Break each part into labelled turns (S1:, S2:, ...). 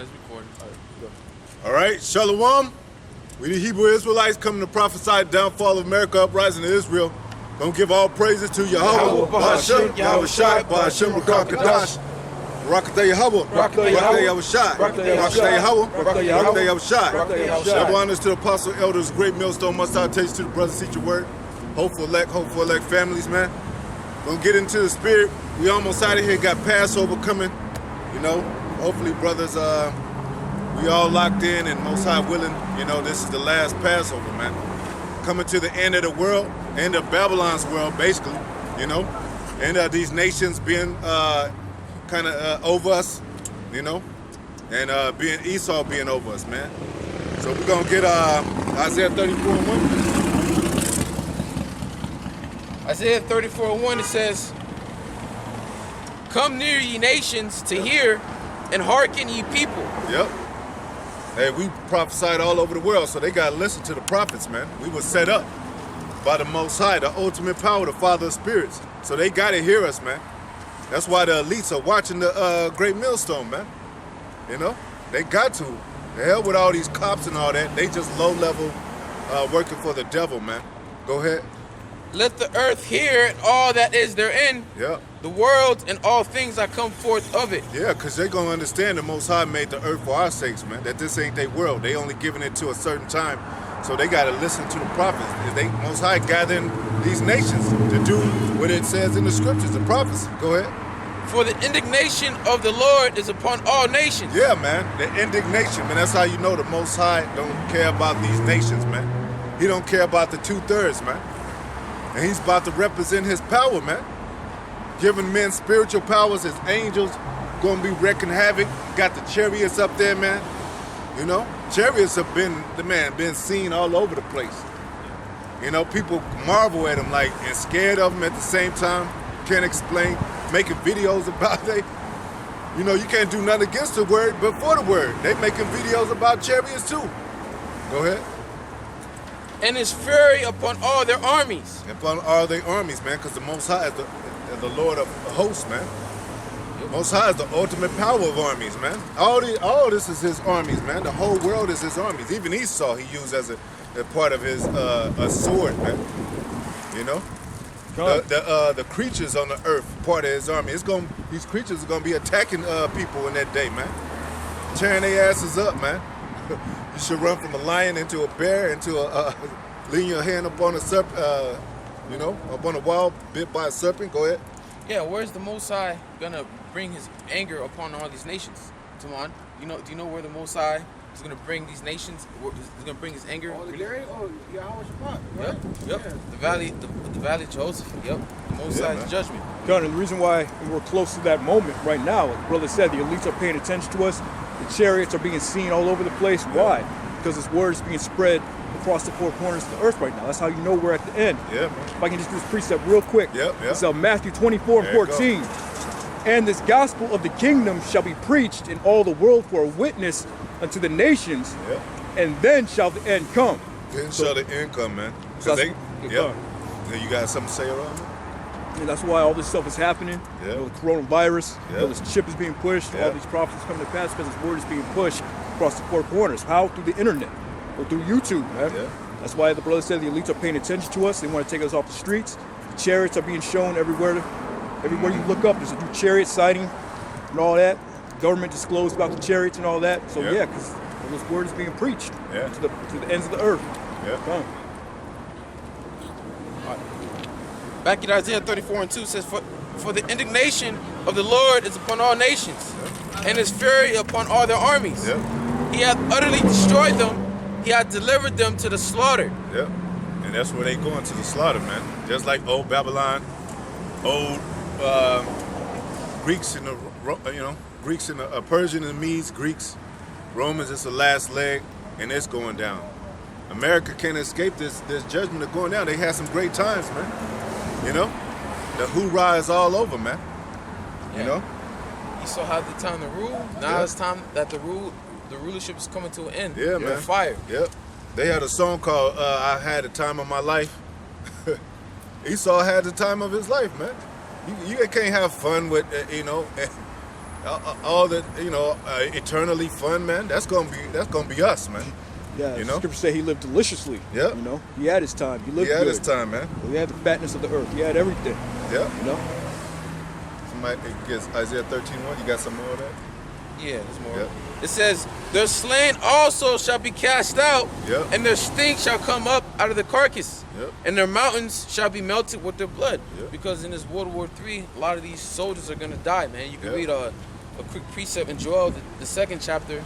S1: it's recording.
S2: All right, Shalom. We the Hebrew Israelites coming to prophesy the downfall of America, uprising of Israel. Gonna give all praises to Yahweh, Ba'ashem, Yahweh Shai, Ba'ashem, Rakakadash, Rakatay Yahweh, Rakatay Yahweh Shai, Rakatay Yahweh, Rakatay Yahweh Shai. Double honors to the apostle elders, great millstone, must I teach to the brothers, teach your word. Hopeful elect families, man. Gonna get into the spirit. We almost out of here, got Passover coming, you know. Hopefully, brothers, we all locked in and Most High willing, you know, this is the last Passover, man. Coming to the end of the world, end of Babylon's world, basically, you know. End of these nations being kind of over us, you know, and being Esau being over us, man. So we're going to get Isaiah 34:1.
S1: Isaiah 34:1, it says, "Come near, ye nations, to hear, and hearken, ye people."
S2: Yep. Hey, we prophesied all over the world, so they got to listen to the prophets, man. We were set up by the Most High, the ultimate power, the Father of spirits. So they got to hear us, man. That's why the elites are watching the Great Millstone, man. You know, they got to. The hell with all these cops and all that. They just low level working for the devil, man. Go ahead.
S1: "Let the earth hear, and all that is therein,
S2: Yeah.
S1: the world and all things that come forth of it."
S2: Yeah, because they're going to understand the Most High made the earth for our sakes, man. That this ain't their world. They only giving it to a certain time. So they got to listen to the prophets. They Most High gathering these nations to do what it says in the scriptures, the prophecy. Go ahead.
S1: "For the indignation of the Lord is upon all nations."
S2: Yeah, man. The indignation, man. That's how you know the Most High don't care about these nations, man. He don't care about the 2/3, man. And he's about to represent his power, man. Giving men spiritual powers, his angels gonna be wrecking havoc. Got the chariots up there, man. You know, chariots have been seen all over the place. You know, people marvel at them like and scared of them at the same time. Can't explain. Making videos about they. You know, you can't do nothing against the word, but for the word. They making videos about chariots too. Go ahead.
S1: "And his fury upon all their armies."
S2: Upon all their armies, man, because the Most High is the Lord of hosts, man. Most High is the ultimate power of armies, man. All this is his armies, man. The whole world is his armies. Even Esau he used as a part of his a sword, man. You know, the creatures on the earth, part of his army. These creatures are gonna be attacking people in that day, man. Tearing their asses up, man. You should run from a lion into a bear, into lean your hand up on a serpent, you know, up on a wall, bit by a serpent. Go ahead.
S1: Yeah, where's the Most High gonna bring his anger upon all these nations? Tamon, do you know where the Most High is gonna bring these nations? He's gonna bring his anger.
S3: Oh, Yahweh Shabbat, right?
S1: Yep.
S3: Yeah.
S1: The valley of Jehoshaphat. Yep. The Most
S2: Yeah,
S1: High's
S2: man.
S1: judgment.
S4: Gunner, the reason why we're close to that moment right now, like the brother said, the elites are paying attention to us. The chariots are being seen all over the place. Why? Because this word is being spread across the four corners of the earth right now. That's how you know we're at the end.
S2: Yeah, man.
S4: If I can just do this precept real quick.
S2: Yep.
S4: It's Matthew 24
S2: There you
S4: and 14. "And this gospel of the kingdom shall be preached in all the world for a witness unto the nations,
S2: Yep.
S4: and then shall the end come."
S2: Then shall the end come, man.
S4: So
S2: Cause
S4: that's-
S2: yep. You got something to say around it?
S4: And that's why all this stuff is happening.
S2: Yeah.
S4: You know, the coronavirus, you know,
S2: Yeah.
S4: this chip is being pushed,
S2: Yeah.
S4: all these prophecies coming to pass because this word is being pushed across the four corners. How? Through the internet or through YouTube, man.
S2: Yeah.
S4: That's why the brother said the elites are paying attention to us. They want to take us off the streets. The chariots are being shown everywhere. Everywhere you look up, there's a new chariot sighting and all that. Government disclosed about the chariots and all that. So
S2: Yeah.
S4: yeah, because this word is being preached
S2: Yeah.
S4: to the ends of the earth.
S2: Yeah.
S4: Come.
S1: Back at Isaiah 34:2 says, For the indignation of the Lord is upon all nations, and his fury upon all their armies.
S2: Yep.
S1: He hath utterly destroyed them. He hath delivered them to the slaughter."
S2: Yep. And that's where they going, to the slaughter, man. Just like old Babylon, old Greeks and Greeks and the Persian and Medes, Greeks, Romans. It's the last leg, and it's going down. America can't escape this judgment of going down. They had some great times, man. You know, the hoorah is all over, man. You know.
S1: Esau had the time to rule. Now
S2: Yeah.
S1: it's time that the rulership is coming to an end.
S2: Yeah,
S1: You're
S2: man.
S1: Fire.
S2: Yep. They had a song called "I Had the Time of My Life." Esau had the time of his life, man. You can't have fun with, all the eternally fun, man. That's gonna be us, man.
S4: Yeah,
S2: You
S4: the
S2: know?
S4: scripture say he lived deliciously.
S2: Yep.
S4: You know, he had his time. He lived
S2: He had
S4: good.
S2: his time, man.
S4: He had the fatness of the earth. He had everything.
S2: Yeah.
S4: You know.
S2: Somebody gets Isaiah 13:1. You got some more of that?
S1: Yeah, there's more.
S2: Yep.
S1: It says, their slain also shall be cast out,
S2: Yep.
S1: and their stink shall come up out of the carcass,
S2: Yep.
S1: and their mountains shall be melted with their blood.
S2: Yep.
S1: Because in this World War III, a lot of these soldiers are going to die, man. You can
S2: Yep.
S1: read a quick precept in Joel, the second chapter.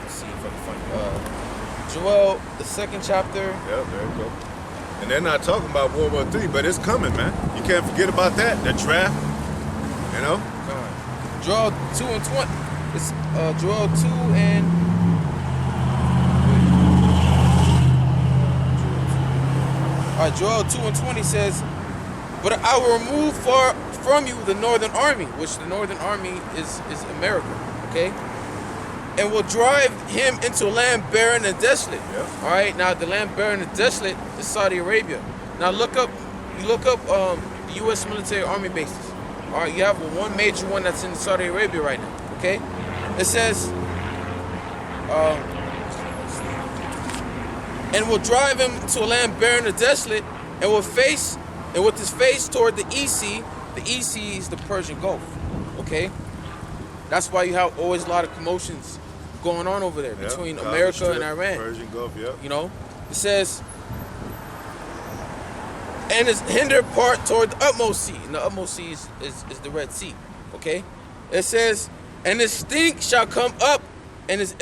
S1: Let's see if I can find Joel, the second chapter.
S2: Yeah, there you go. And they're not talking about World War III, but it's coming, man. You can't forget about that. The draft, you know?
S1: Joel 2 and 20. It's Joel 2 and... All right, Joel 2 and 20 says, but I will remove far from you the northern army, which the northern army is America, okay? And will drive him into a land barren and desolate.
S2: Yeah.
S1: All right, now the land barren and desolate is Saudi Arabia. Now you look up the U.S. military army bases. All right, you have one major one that's in Saudi Arabia right now, okay? It says, and will drive him to a land barren and desolate, and with his face toward the EC. The EC is the Persian Gulf, okay? That's why you have always a lot of commotions going on over there
S2: Yeah,
S1: between
S2: Gaza
S1: America
S2: Strip,
S1: and Iran.
S2: Persian Gulf, yeah.
S1: You know, it says, and his hinder part toward the utmost sea. And the utmost sea is the Red Sea. Okay? It says, and his stink shall come up, and his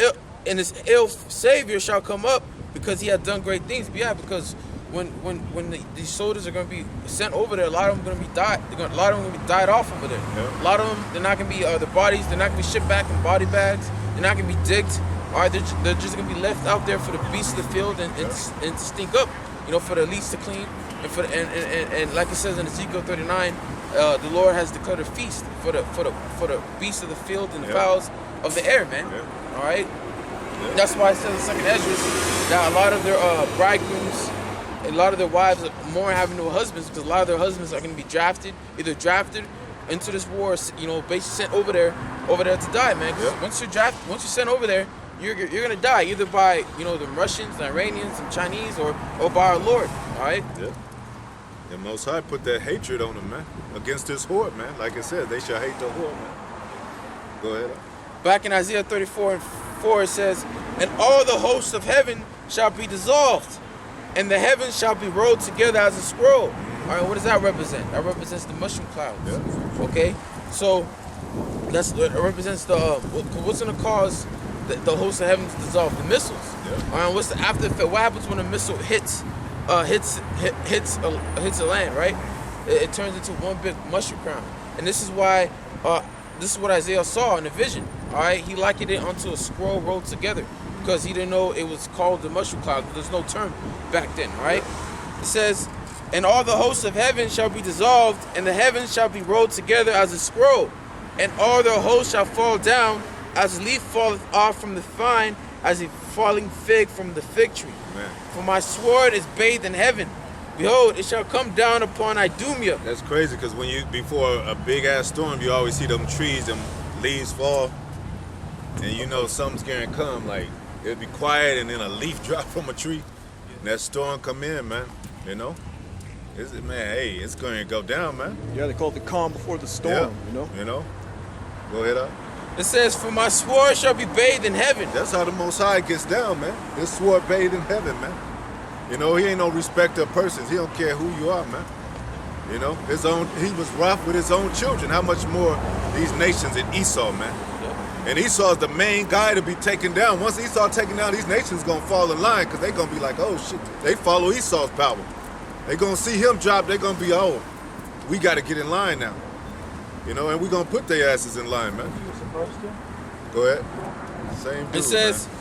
S1: ill savior shall come up, because he had done great things. But yeah, because when these soldiers are going to be sent over there, a lot of them are going to be died. A lot of them are going to be died off over there.
S2: Yeah.
S1: A lot of them, they're not going to be their bodies. They're not going to be shipped back in body bags. They're not going to be digged. All right, they're just going to be left out there for the beasts of the field and to stink up. You know, for the least to clean. And like it says in Ezekiel 39, the Lord has declared a feast for the beasts of the field and the fowls of the air, man.
S2: Yeah.
S1: All right. That's why it says in Second Ezra that a lot of their bridegrooms, a lot of their wives are more having no husbands, because a lot of their husbands are going to be drafted into this war, you know, basically sent over there to die, man. 'Cause once you're sent over there, you're gonna die either by the Russians, the Iranians, and Chinese, or by our Lord. All right.
S2: Yeah. The Most High put that hatred on them, man, against his horde, man. Like I said, they shall hate the horde, man. Go ahead.
S1: Back in Isaiah 34:4 it says, and all the hosts of heaven shall be dissolved, and the heavens shall be rolled together as a scroll. All right, what does that represent? That represents the mushroom clouds.
S2: Yeah.
S1: Okay, so it represents the what's going to cause the hosts of heaven to dissolve? The missiles.
S2: Yeah.
S1: All right, what's the after effect? What happens when a missile hits a land? Right, it turns into one big mushroom crown, and this is why. This is what Isaiah saw in a vision. All right, he likened it onto a scroll rolled together, because he didn't know it was called the mushroom cloud. There's no term back then. All right, it says, and all the hosts of heaven shall be dissolved, and the heavens shall be rolled together as a scroll, and all their hosts shall fall down, as a leaf falleth off from the vine, as a falling fig from the fig tree.
S2: Man.
S1: For my sword is bathed in heaven. Behold, it shall come down upon Idumea.
S2: That's crazy, because before a big ass storm, you always see them trees, them leaves fall, and you know something's gonna come. Like it'll be quiet, and then a leaf drop from a tree, and that storm come in, man. You know, hey, it's gonna go down, man.
S4: Yeah, they call it the calm before the storm.
S2: Yeah. You know. Go ahead up.
S1: It says, for my sword shall be bathed in heaven.
S2: That's how the Most High gets down, man. His sword bathed in heaven, man. You know, he ain't no respecter of persons. He don't care who you are, man. You know, he was rough with his own children. How much more these nations in Esau, man?
S1: Yeah.
S2: And Esau's the main guy to be taken down. Once Esau taken down, these nations gonna fall in line, because they gonna be like, oh shit, they follow Esau's power. They gonna see him drop, they gonna be, oh, we gotta get in line now. You know, and we gonna put their asses in line, man. Go ahead. Same dude,
S1: It says,
S2: man.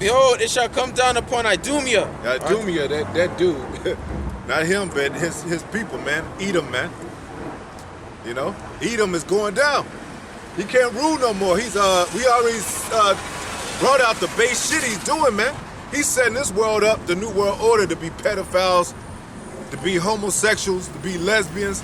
S1: behold, it shall come down upon Idumea.
S2: Idumea, that dude, not him, but his people, man. Edom, man. You know, Edom is going down. He can't rule no more. We already brought out the base shit he's doing, man. He's setting this world up, the new world order, to be pedophiles, to be homosexuals, to be lesbians.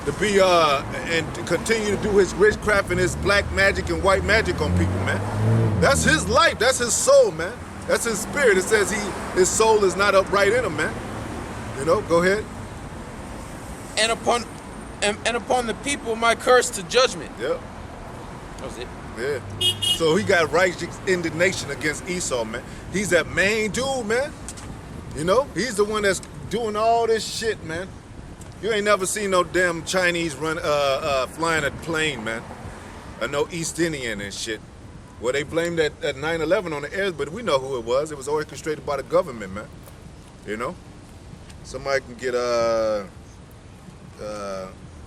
S2: to be and to continue to do his witchcraft and his black magic and white magic on people, man. That's his life. That's his soul, man. That's his spirit. It says his soul is not upright in him, man. You know, go ahead.
S1: And upon the people my curse to judgment.
S2: Yep.
S1: That was it.
S2: Yeah. So he got righteous indignation against Esau, man. He's that main dude, man. You know, he's the one that's doing all this shit, man. You ain't never seen no damn Chinese flying a plane, man. Or no East Indian and shit. Well, they blamed that 9/11 on the airs, but we know who it was. It was orchestrated by the government, man. You know? Somebody can get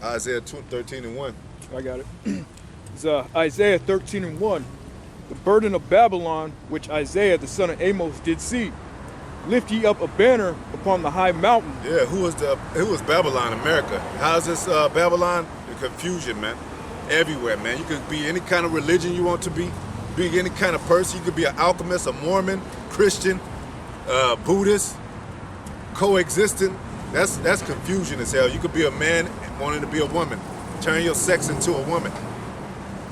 S2: Isaiah 13:1.
S4: I got it. It's Isaiah 13:1. The burden of Babylon, which Isaiah the son of Amos did see. Lift ye up a banner upon the high mountain.
S2: Yeah, who was Babylon? America. How's this Babylon? The confusion, man. Everywhere, man. You could be any kind of religion you want to be any kind of person. You could be an alchemist, a Mormon, Christian, Buddhist, coexisting. That's confusion as hell. You could be a man wanting to be a woman. Turn your sex into a woman.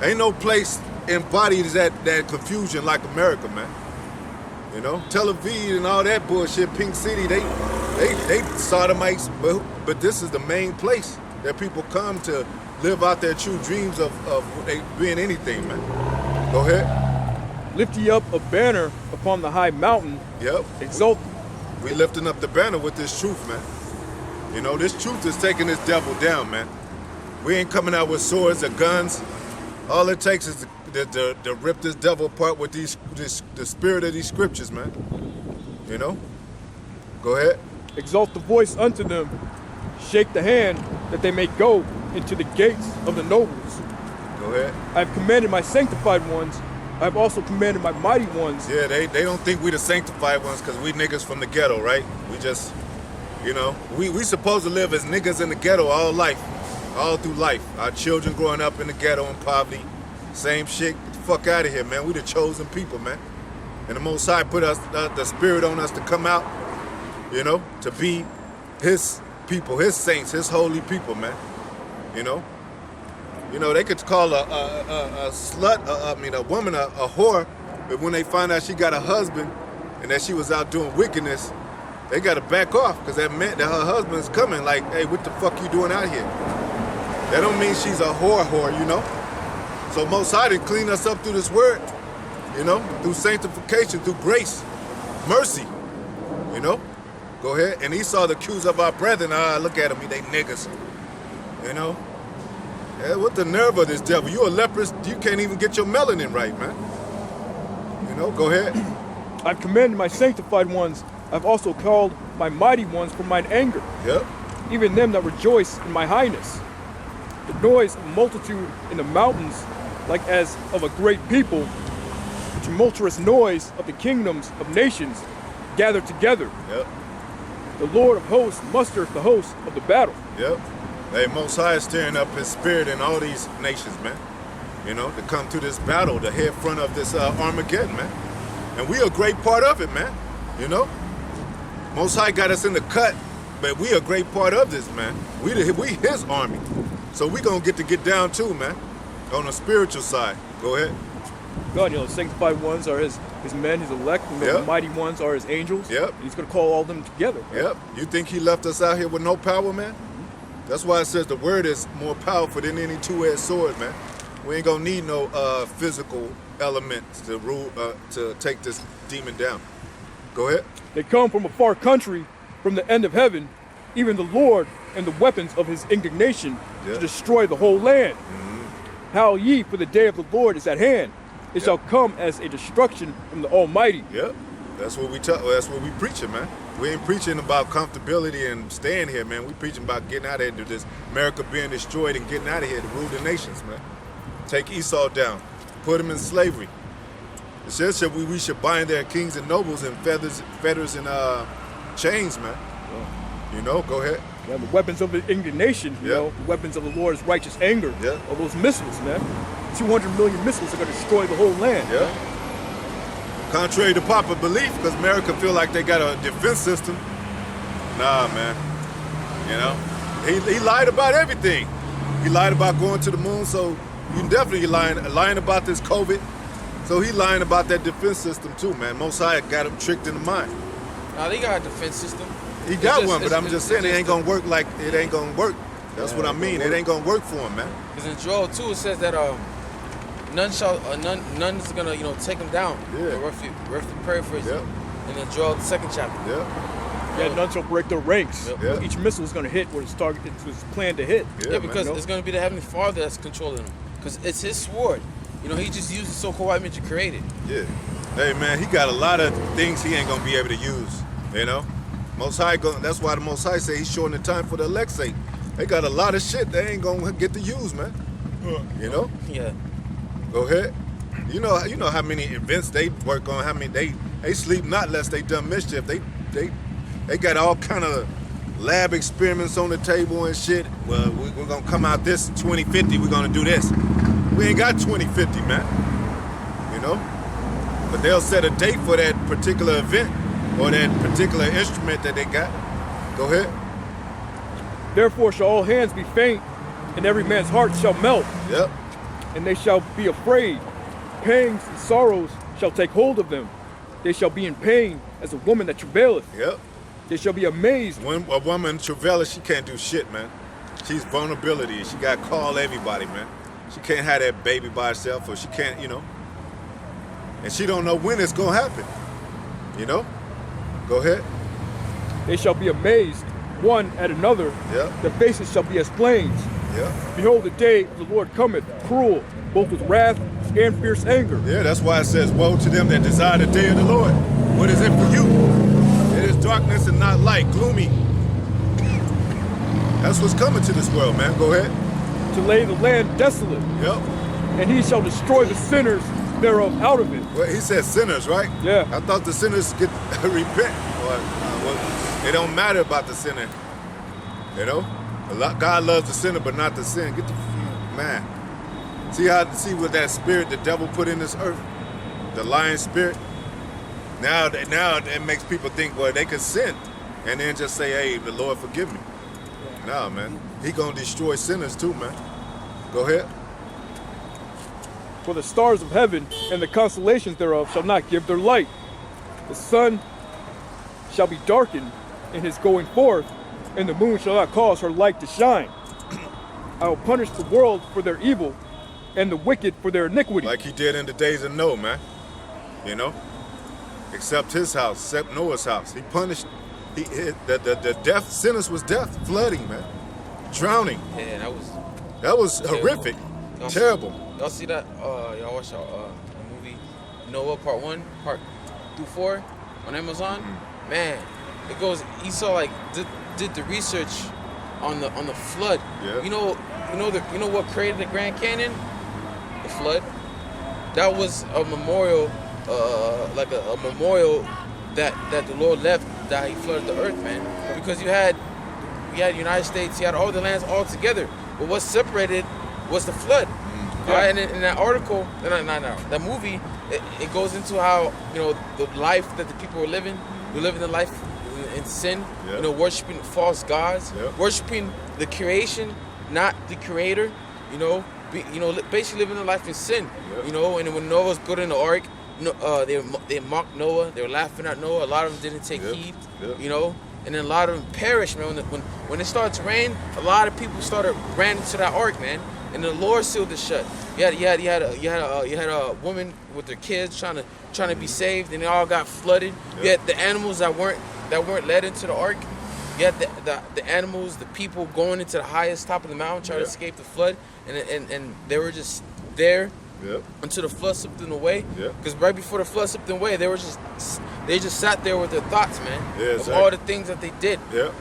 S2: Ain't no place embodies that confusion like America, man. You know, Tel Aviv and all that bullshit, Pink City, they sodomites, but this is the main place that people come to live out their true dreams of being anything, man. Go ahead.
S4: Lift ye up a banner upon the high mountain.
S2: Yep.
S4: Exalt.
S2: We lifting up the banner with this truth, man. You know, this truth is taking this devil down, man. We ain't coming out with swords or guns. All it takes is to rip this devil apart with the spirit of these scriptures, man. You know? Go ahead.
S4: Exalt the voice unto them. Shake the hand that they may go into the gates of the nobles.
S2: Go ahead.
S4: I have commanded my sanctified ones. I have also commanded my mighty ones.
S2: Yeah, they don't think we the sanctified ones because we niggas from the ghetto, right? We just, you know, we supposed to live as niggas in the ghetto all life, all through life. Our children growing up in the ghetto in poverty, same shit. Get the fuck out of here, man. We the chosen people, man. And the Most High put us the spirit on us to come out, you know, to be His people, His saints, His holy people, man. You know. You know, they could call a slut, a woman a whore, but when they find out she got a husband and that she was out doing wickedness, they got to back off because that meant that her husband's coming like, hey, what the fuck you doing out here? That don't mean she's a whore, you know? So Most High did clean us up through this word, you know, through sanctification, through grace, mercy, you know? Go ahead. And Esau the accused of our brethren, look at them, they niggas, you know? Yeah, what the nerve of this devil? You a leprous, you can't even get your melanin right, man. You know, go ahead.
S4: I've commanded my sanctified ones. I've also called my mighty ones from mine anger.
S2: Yep.
S4: Even them that rejoice in my highness. The noise of multitude in the mountains, like as of a great people, the tumultuous noise of the kingdoms of nations gathered together.
S2: Yep.
S4: The Lord of hosts mustereth the hosts of the battle.
S2: Yep. Hey, Most High is stirring up His spirit in all these nations, man. You know, to come to this battle, the head front of this Armageddon, man. And we a great part of it, man. You know? Most High got us in the cut, but we a great part of this, man. We His army. So we gonna get down too, man. On the spiritual side. Go ahead.
S4: God, you know, the sanctified ones are his men, His elect, and the mighty ones are His angels.
S2: Yep.
S4: And He's gonna call all of them together. Right?
S2: Yep. You think He left us out here with no power, man? That's why it says the word is more powerful than any two-edged sword, man. We ain't gonna need no physical elements to rule to take this demon down. Go ahead.
S4: They come from a far country, from the end of heaven, even the Lord and the weapons of His indignation to destroy the whole land. Howl ye, for the day of the Lord is at hand. It shall come as a destruction from the Almighty.
S2: Yep. That's what that's what we preaching, man. We ain't preaching about comfortability and staying here, man. We preaching about getting out of here to this America being destroyed and getting out of here to rule the nations, man. Take Esau down. Put him in slavery. It says that we should bind their kings and nobles in fetters and chains, man. You know, go ahead.
S4: Yeah, the weapons of the indignation, you know, the weapons of the Lord's righteous anger, all those missiles, man. 200 million missiles are going to destroy the whole land.
S2: Yeah. Contrary to popular belief, because America feel like they got a defense system. Nah, man. You know, He lied about everything. He lied about going to the moon, so you definitely lying about this COVID. So he lying about that defense system too, man. Most High got him tricked in the mind.
S1: Now they got a defense system.
S2: He got one, but I'm just saying it ain't gonna work like it ain't gonna work. That's what I mean. It ain't gonna work for him, man.
S1: Because in Joel 2 it says that none's gonna take him down.
S2: Yeah.
S1: Roughly paraphrase.
S2: Yep.
S1: And then Joel, the 2nd chapter.
S2: Yeah.
S4: None shall break their ranks.
S2: Yep.
S4: Each missile is going to hit what its target, it's planned to hit.
S1: Yeah, because
S2: man.
S1: it's going to be the Heavenly Father that's controlling him. Because it's his sword. He just used the so-called white man to create it.
S2: Yeah. Hey, man, he got a lot of things he ain't gonna be able to use. Most High that's why the Most High say he's shortening the time for the elect's sake. They got a lot of shit they ain't gonna get to use, man.
S1: Yeah.
S2: Go ahead. You know how many events they work on. How many they sleep not lest they done mischief. They got all kind of lab experiments on the table and shit. Well, we're gonna come out this 2050. We're gonna do this. We ain't got 2050, man. But they'll set a date for that particular event or that particular instrument that they got. Go ahead.
S4: Therefore shall all hands be faint, and every man's heart shall melt,
S2: Yep.
S4: and they shall be afraid. Pangs and sorrows shall take hold of them. They shall be in pain as a woman that travaileth.
S2: Yep.
S4: They shall be amazed.
S2: When a woman travails, she can't do shit, man. She's vulnerability. She got to call everybody, man. She can't have that baby by herself, or she can't, and she don't know when it's gonna happen. Go ahead.
S4: They shall be amazed, one at another.
S2: Yep.
S4: Their faces shall be as flames.
S2: Yep.
S4: Behold, the day of the Lord cometh, cruel, both with wrath and fierce anger.
S2: Yeah, that's why it says, woe to them that desire the day of the Lord. What is it for you? It is darkness and not light, gloomy. That's what's coming to this world, man. Go ahead.
S4: To lay the land desolate,
S2: Yep.
S4: and he shall destroy the sinners thereof out of it.
S2: Well, he said sinners, right?
S4: Yeah.
S2: I thought the sinners get repent. Well, it don't matter about the sinner. God loves the sinner, but not the sin. Get the man. See what that spirit the devil put in this earth, the lying spirit. Now it makes people think, well, they can sin, and then just say, hey, the Lord forgive me. Nah, man, he gonna destroy sinners too, man. Go ahead.
S4: For the stars of heaven and the constellations thereof shall not give their light. The sun shall be darkened in his going forth, and the moon shall not cause her light to shine. I will punish the world for their evil, and the wicked for their iniquity.
S2: Like he did in the days of Noah, man. Except his house, except Noah's house. He punished. The death sentence was death, flooding, man, drowning.
S1: Yeah,
S2: That was horrific, terrible.
S1: Y'all see that? Y'all watch the movie Noah Part 1, Part 4 on Amazon?
S2: Mm-hmm.
S1: Man, it goes. Esau did the research on the flood.
S2: Yeah.
S1: You know what created the Grand Canyon? The flood. That was a memorial, like a memorial that the Lord left, that he flooded the earth, man. Because you had the United States, you had all the lands all together. But what separated was the flood.
S2: Mm-hmm.
S1: And in that article, that movie, it goes into how, the life that the people were living. They're living the life in sin,
S2: Yeah.
S1: Worshiping false gods,
S2: Yeah.
S1: worshiping the creation, not the creator, basically living their life in sin,
S2: Yeah.
S1: And when Noah was building the ark, they mocked Noah, they were laughing at Noah, a lot of them didn't take
S2: Yep.
S1: heed,
S2: Yep.
S1: and then a lot of them perished, man. When it started to rain, a lot of people ran into that ark, man, and the Lord sealed it shut. You had a woman with their kids trying to be saved, and they all got flooded.
S2: Yep.
S1: You had the animals that weren't led into the ark. You had the animals, the people going into the highest top of the mountain trying to
S2: Yep.
S1: escape the flood, and they were just there
S2: Yep.
S1: until the flood slipped them away.
S2: Yep.
S1: Because right before the flood slipped them away, they just sat there with their thoughts, man,
S2: Yeah,
S1: of
S2: exactly.
S1: all the things that they did.
S2: Yep.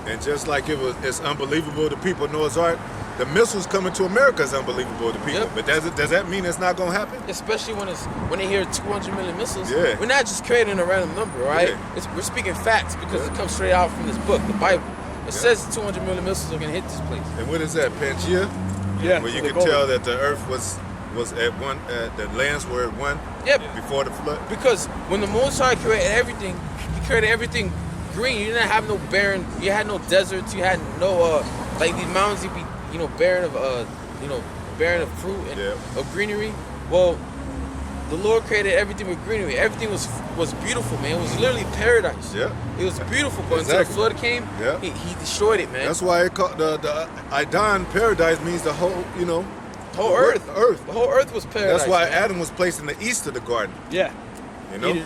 S2: And just like it's unbelievable to people in Noah's Ark, the missiles coming to America is unbelievable to people.
S1: Yep.
S2: But does that mean it's not gonna happen?
S1: Especially when they hear 200 million missiles.
S2: Yeah.
S1: We're not just creating a random number, right?
S2: Yeah.
S1: We're speaking facts because it comes straight out from this book, the Bible. It says 200 million missiles are gonna hit this place.
S2: And what is that, Pangea?
S4: Yeah.
S2: Where you
S4: so they
S2: can
S4: call
S2: tell
S4: it.
S2: that the earth was at one, the lands were at one
S1: Yep.
S2: before the flood.
S1: Because when the Most High created everything, he created everything green. You didn't have no barren. You had no deserts. You had no like these mountains. You'd be barren of barren of fruit and of greenery. Well, the Lord created everything with greenery. Everything was beautiful, man. It was literally paradise.
S2: Yeah.
S1: It was beautiful, but until the flood came, he destroyed it, man.
S2: That's why it called the Idan paradise means the whole,
S1: whole earth.
S2: Earth.
S1: The whole earth was paradise.
S2: That's why
S1: man.
S2: Adam was placed in the east of the garden.
S4: Yeah. Eden,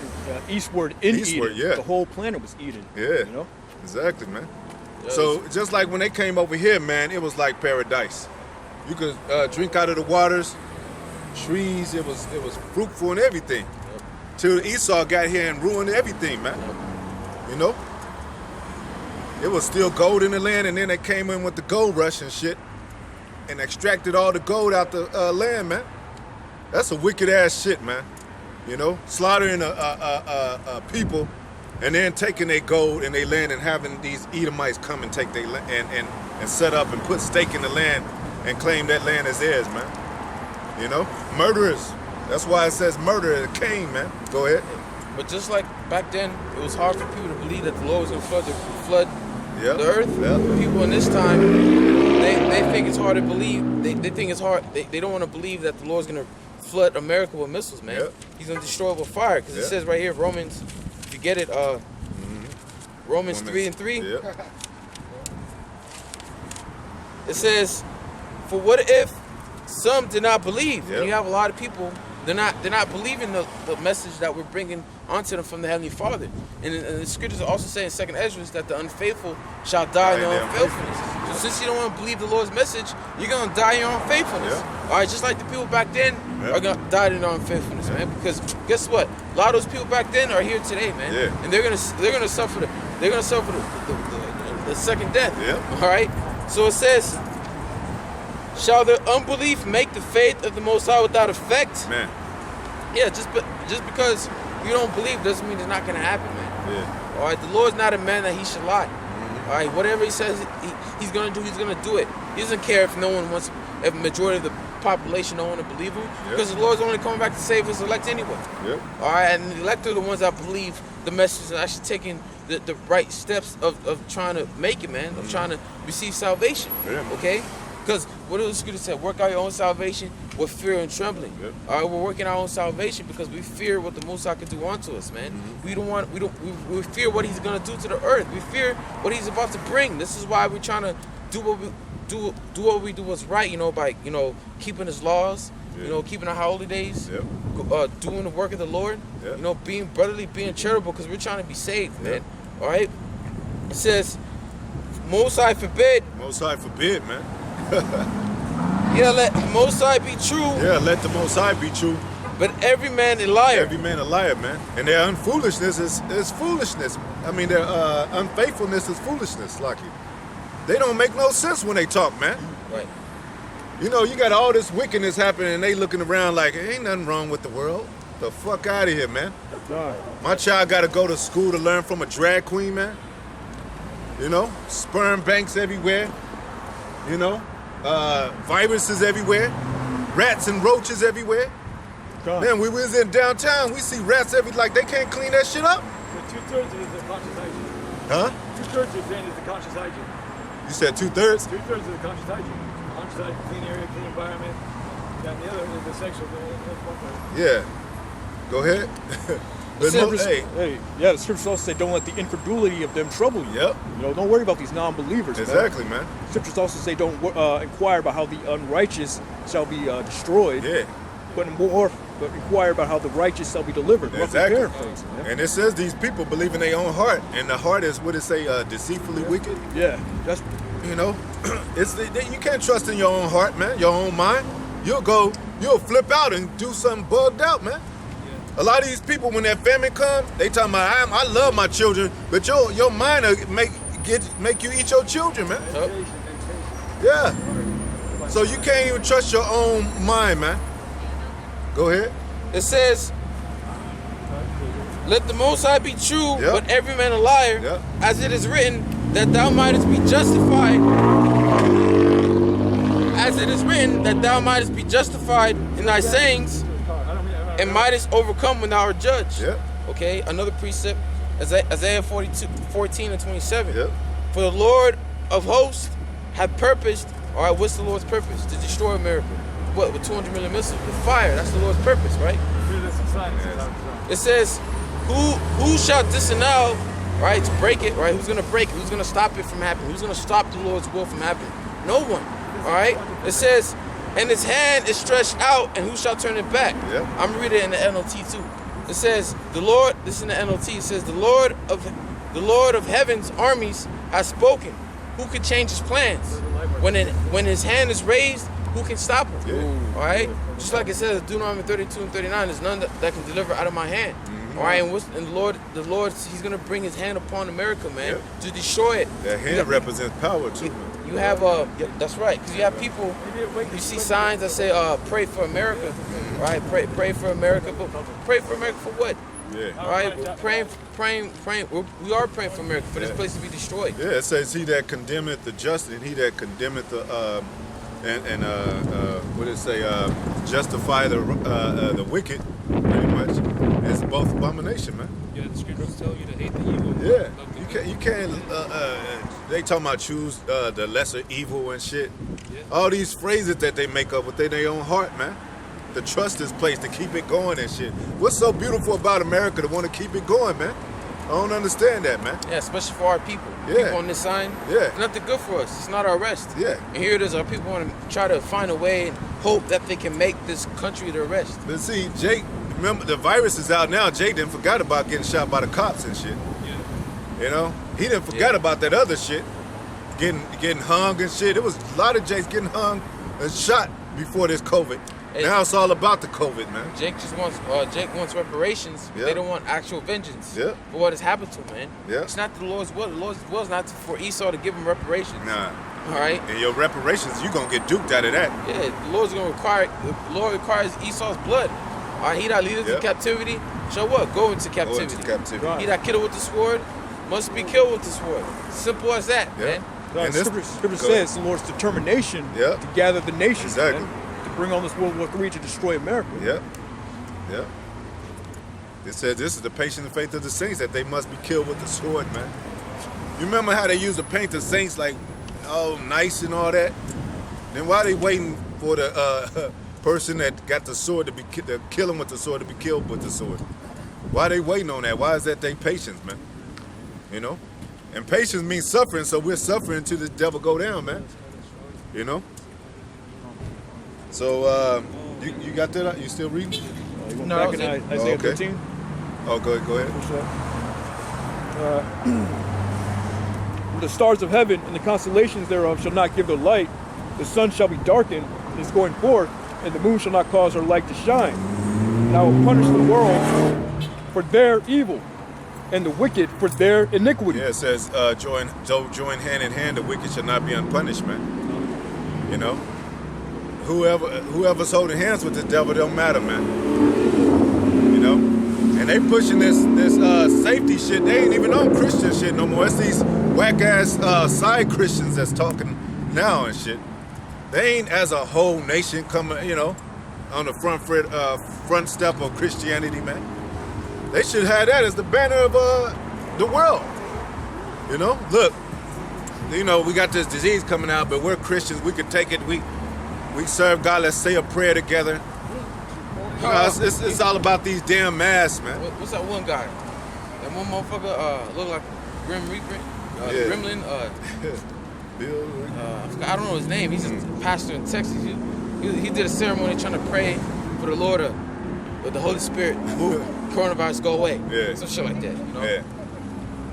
S4: eastward in
S2: Eastward,
S4: Eden.
S2: yeah.
S4: The whole planet was Eden.
S2: Yeah. Exactly, man. So just like when they came over here, man, it was like paradise. You could drink out of the waters, trees. It was fruitful and everything. Till Esau got here and ruined everything, man. It was still gold in the land, and then they came in with the gold rush and shit, and extracted all the gold out the land, man. That's a wicked ass shit, man. Slaughtering people, and then taking their gold and their land, and having these Edomites come and take their land and set up and put stake in the land and claim that land as theirs, man. Murderers. That's why it says murder at Cain, man. Go ahead.
S1: But just like back then, it was hard for people to believe that the Lord was going to flood the earth. People in this time, they think it's hard to believe. They think it's hard. They don't want to believe that the Lord's going to flood America with missiles, man. He's going to destroy it with fire. Because it says right here, Romans, if you get it, Romans 3:3. It says, for what if some did not believe? And you have a lot of people, they're not believing the message that we're bringing onto them from the Heavenly Father. And the scriptures also say in 2nd Ezra that the unfaithful shall die in their unfaithfulness. So since you don't want to believe the Lord's message, you're going to die in your unfaithfulness. All right, just like the people back then are going to die in their unfaithfulness, man. Because guess what? A lot of those people back then are here today, man. And they're going to suffer the second death. All right. So it says, shall their unbelief make the faith of the Most High without effect?
S2: Man.
S1: Yeah, just because you don't believe doesn't mean it's not going to happen, man. All right, the Lord's not a man that he should lie. All right, whatever he says he's going to do, he's going to do it. He doesn't care if if the majority of the population don't want to believe him, because the Lord's only coming back to save his elect anyway. All right, and the elect are the ones that believe the message and actually taking the right steps of trying to make it, man, of trying to receive salvation. Okay? Because what does the scripture say? Work out your own salvation with fear and trembling. All right, we're working our own salvation because we fear what the Most High can do unto us, man. We fear what he's gonna do to the earth. We fear what he's about to bring. This is why we're trying to do what we do what's right, by keeping his laws, keeping our holy days, doing the work of the Lord, being brotherly, being charitable, because we're trying to be saved, man. All right. It says, Most High forbid.
S2: Most High forbid, man.
S1: Let the Most High be true.
S2: Let the Most High be true.
S1: But every man a liar.
S2: Every man a liar, man. And their unfoolishness is foolishness. I mean, their unfaithfulness is foolishness, Lucky. They don't make no sense when they talk, man.
S1: Right.
S2: You got all this wickedness happening, and they looking around like, ain't nothing wrong with the world. The fuck out of here, man. My child got to go to school to learn from a drag queen, man. Sperm banks everywhere. Viruses everywhere, rats and roaches everywhere. Man, we was in downtown, we see rats like they can't clean that shit up.
S4: So 2/3 is the conscious hygiene.
S2: Huh?
S4: 2/3 you're saying is the conscious hygiene.
S2: You said 2/3?
S4: 2/3 is the conscious hygiene. Conscious hygiene, clean area, clean environment. And the other is the sexual.
S2: Yeah. Go ahead.
S4: The scriptures also say, don't let the incredulity of them trouble you. Don't worry about these non-believers.
S2: Exactly, man.
S4: Scriptures also say, don't inquire about how the unrighteous shall be destroyed. But inquire about how the righteous shall be delivered.
S2: Exactly. And it says these people believe in their own heart, and the heart is what it say, deceitfully wicked.
S4: That's
S2: you can't trust in your own heart, man. Your own mind. You'll flip out and do something bugged out, man. A lot of these people, when that famine comes, they talking about, I love my children, but your mind will make you eat your children, man. So you can't even trust your own mind, man. Go ahead.
S1: It says, let the Most High be true, but every man a liar, as it is written, that thou mightest be justified. As it is written, that thou mightest be justified in thy sayings, and mightest overcome when thou art judged. Okay, another precept Isaiah 14 and 27.
S2: Yep.
S1: For the Lord of hosts had purposed, all right, what's the Lord's purpose? To destroy America. What, with 200 million missiles? With fire, that's the Lord's purpose, right? It says, who shall disannul, right, to break it, right? Who's going to break it? Who's going to stop it from happening? Who's going to stop the Lord's will from happening? No one, all right? It says, and his hand is stretched out, and who shall turn it back?
S2: Yep.
S1: I'm reading it in the NLT too. It says, the Lord, this is in the NLT, it says, the Lord of heaven's armies has spoken. Who could change his plans? When his hand is raised, who can stop him?
S2: Yeah.
S1: All right? Just like it says, Deuteronomy 32 and 39, there's none that can deliver out of my hand. All right, and the Lord, he's going to bring his hand upon America, man, to destroy it.
S2: That hand represents power, too, man.
S1: You have, that's right, because you have people, you see signs that say, pray for America, right? Pray for America, but pray for America for what?
S2: Yeah.
S1: All right, praying. We are praying for America, for this place to be destroyed.
S2: Yeah, it says, he that condemneth the just, and he that condemneth the, what did it say, justify the wicked, pretty much, is both abomination, man.
S5: Yeah, the scriptures tell you to hate the evil.
S2: Yeah, you can't. They talking about choose the lesser evil and shit.
S5: Yeah.
S2: All these phrases that they make up within their own heart, man. The trust is placed to keep it going and shit. What's so beautiful about America to want to keep it going, man? I don't understand that, man.
S1: Yeah, especially for our people.
S2: Yeah.
S1: People on this sign,
S2: Yeah.
S1: it's nothing good for us. It's not our rest.
S2: Yeah.
S1: And here it is, our people want to try to find a way and hope that they can make this country their rest.
S2: But see, Jake, remember the virus is out now. Jake didn't forgot about getting shot by the cops and shit.
S5: Yeah.
S2: You know, he didn't forget about that other shit, getting hung and shit. It was a lot of Jakes getting hung and shot before this COVID.
S1: Hey.
S2: Now it's all about the COVID, man.
S1: Jake wants reparations. But
S2: Yeah.
S1: They don't want actual vengeance
S2: Yeah.
S1: for what has happened to him, man.
S2: Yeah.
S1: It's not the Lord's will. The Lord's will is not for Esau to give him reparations.
S2: Nah.
S1: All right.
S2: And your reparations, you gonna get duked out of that.
S1: Yeah, the Lord's gonna require. The Lord requires Esau's blood. All right. He that leadeth
S2: Yeah.
S1: to captivity shall what? Go into
S2: Go
S1: captivity.
S2: into captivity.
S4: Right.
S1: He that killeth with the sword must be killed with the sword. Simple as that,
S2: Yeah.
S1: man.
S4: Right,
S2: And this-
S4: scripture
S2: go
S4: says the Lord's determination
S2: Yeah.
S4: to gather the nations,
S2: Exactly.
S4: man, to bring on this World War III to destroy America.
S2: Yep. Yep. It says this is the patient and faith of the saints, that they must be killed with the sword, man. You remember how they used to paint the saints like, oh, nice and all that? Then why they waiting for the person that got the sword to kill him with the sword to be killed with the sword? Why they waiting on that? Why is that they patience, man? You know? And patience means suffering, so we're suffering until the devil go down, man. You know? So, you got that? You still reading?
S4: You go
S1: No,
S4: back in
S1: that was it.
S4: Isaiah
S2: Okay.
S4: 13.
S2: Oh, go ahead.
S4: The stars of heaven and the constellations thereof shall not give their light. The sun shall be darkened in its going forth, and the moon shall not cause her light to shine. And I will punish the world for their evil, and the wicked for their iniquity.
S2: Yeah, it says, join hand in hand, the wicked shall not be unpunished, man. You know? Whoever's holding hands with the devil don't matter, man. You know? And they pushing this safety shit. They ain't even on Christian shit no more. It's these whack-ass side Christians that's talking now and shit. They ain't as a whole nation coming, you know, on the front step of Christianity, man. They should have that as the banner of the world. You know, look, you know, we got this disease coming out, but we're Christians. We can take it. We serve God. Let's say a prayer together. You know, it's all about these damn masks, man.
S1: What's that one guy? That one motherfucker look like Grim Reaper,
S2: Yeah.
S1: Gremlin.
S2: Bill,
S1: I don't know his name. He's a pastor in Texas. He did a ceremony trying to pray for the Lord the Holy Spirit move coronavirus go away.
S2: Yeah.
S1: Some shit like that. You know.
S2: yeah.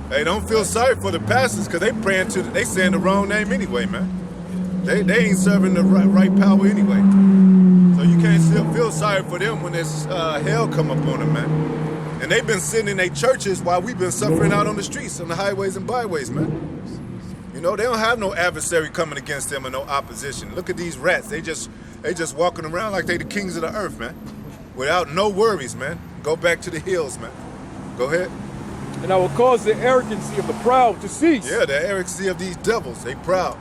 S2: Hey, don't feel sorry for the pastors, because they praying they saying the wrong name anyway, man. They ain't serving the right power anyway. So you can't still feel sorry for them when this hell come up on them, man. And they've been sitting in their churches while we've been suffering out on the streets, on the highways and byways, man. You know, they don't have no adversary coming against them and no opposition. Look at these rats. They just walking around like they the kings of the earth, man. Without no worries, man. Go back to the hills, man. Go ahead.
S4: And I will cause the arrogancy of the proud to cease.
S2: Yeah, the arrogancy of these devils. They proud.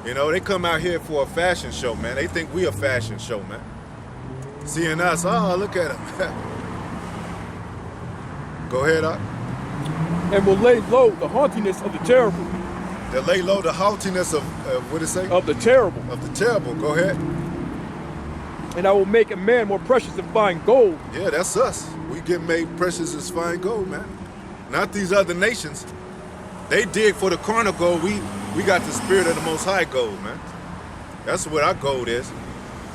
S2: You know, they come out here for a fashion show, man. They think we a fashion show, man. Seeing us, oh, look at them. Go ahead, Art.
S4: and will lay low the haughtiness of the terrible.
S2: They'll lay low the haughtiness of what did it say?
S4: Of the terrible.
S2: Of the terrible. Go ahead.
S4: And I will make a man more precious than fine gold.
S2: Yeah, that's us. We get made precious as fine gold, man. Not these other nations. They dig for the carnal gold. We got the spirit of the Most High gold, man. That's what our gold is.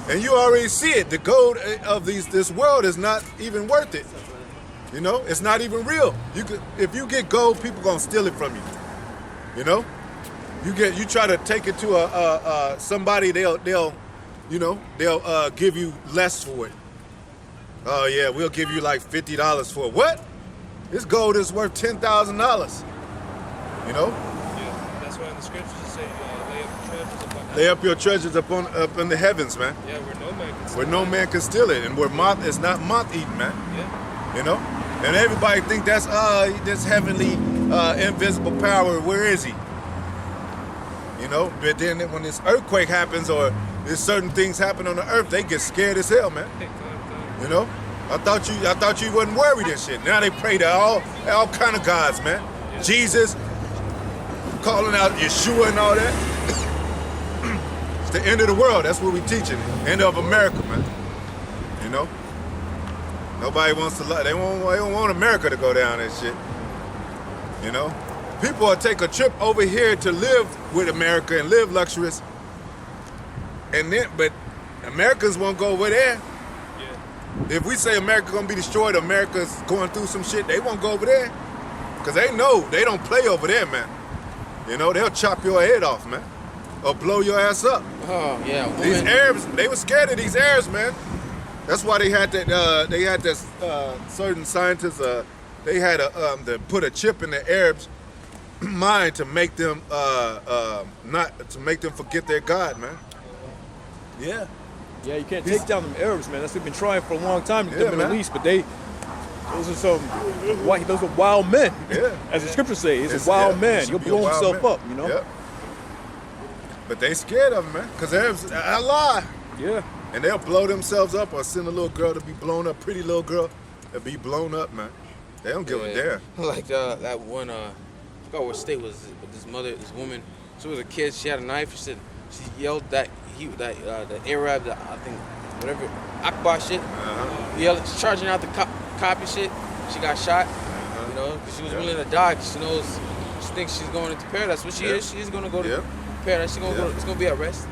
S2: And you already see it. The gold of this world is not even worth it. You know, it's not even real. If you get gold, people gonna steal it from you. You know, you try to take it to somebody, they'll give you less for it. Oh yeah, we'll give you like $50 for it. What? This gold is worth $10,000. You know?
S5: Yeah, that's why in the scriptures it say,
S2: lay up your treasures up in the heavens, man.
S5: Yeah, where no man can steal
S2: Where no man can steal it, and where moth is not moth eaten, man.
S5: Yeah.
S2: You know? And everybody think that's this heavenly invisible power. Where is he? You know? But then when this earthquake happens or there's certain things happen on the earth, they get scared as hell, man. You know? I thought you wasn't worried and shit. Now they pray to all kind of gods, man.
S5: Yeah.
S2: Jesus, calling out Yeshua and all that. It's the end of the world. That's what we teaching. End of America, man. You know? Nobody wants to. They don't want America to go down and shit. You know? People will take a trip over here to live with America and live luxurious. But Americans won't go over there.
S5: Yeah.
S2: If we say America gonna be destroyed, America's going through some shit, they won't go over there. Cause they know they don't play over there, man. You know, they'll chop your head off, man. Or blow your ass up.
S1: Oh yeah.
S2: These Arabs, they were scared of these Arabs, man. That's why they had that. They had this certain scientists. They had to put a chip in the Arabs' mind to make them forget their God, man. Yeah.
S4: Yeah, you can't take down them Arabs, man. That's what they've been trying for a long time to
S2: Yeah,
S4: get the Middle
S2: man.
S4: East, but those are wild men.
S2: Yeah.
S4: As the scriptures say, he's a wild man. You'll blow himself up, you know?
S2: Yep. But they scared of him, man. Cause Arabs, Allah.
S4: Yeah.
S2: And they'll blow themselves up or send a little girl to be blown up, pretty little girl to be blown up, man. They don't give a damn.
S1: Like that one, I forgot what state was it, but this woman, she was a kid, she had a knife, she yelled that the Arab, I think, whatever, Akbar shit, yelled, charging out the cop and shit, she got shot, you know, because she was willing to die, because she thinks she's going into paradise, what she is, she's going to go to paradise, it's going to be arrested,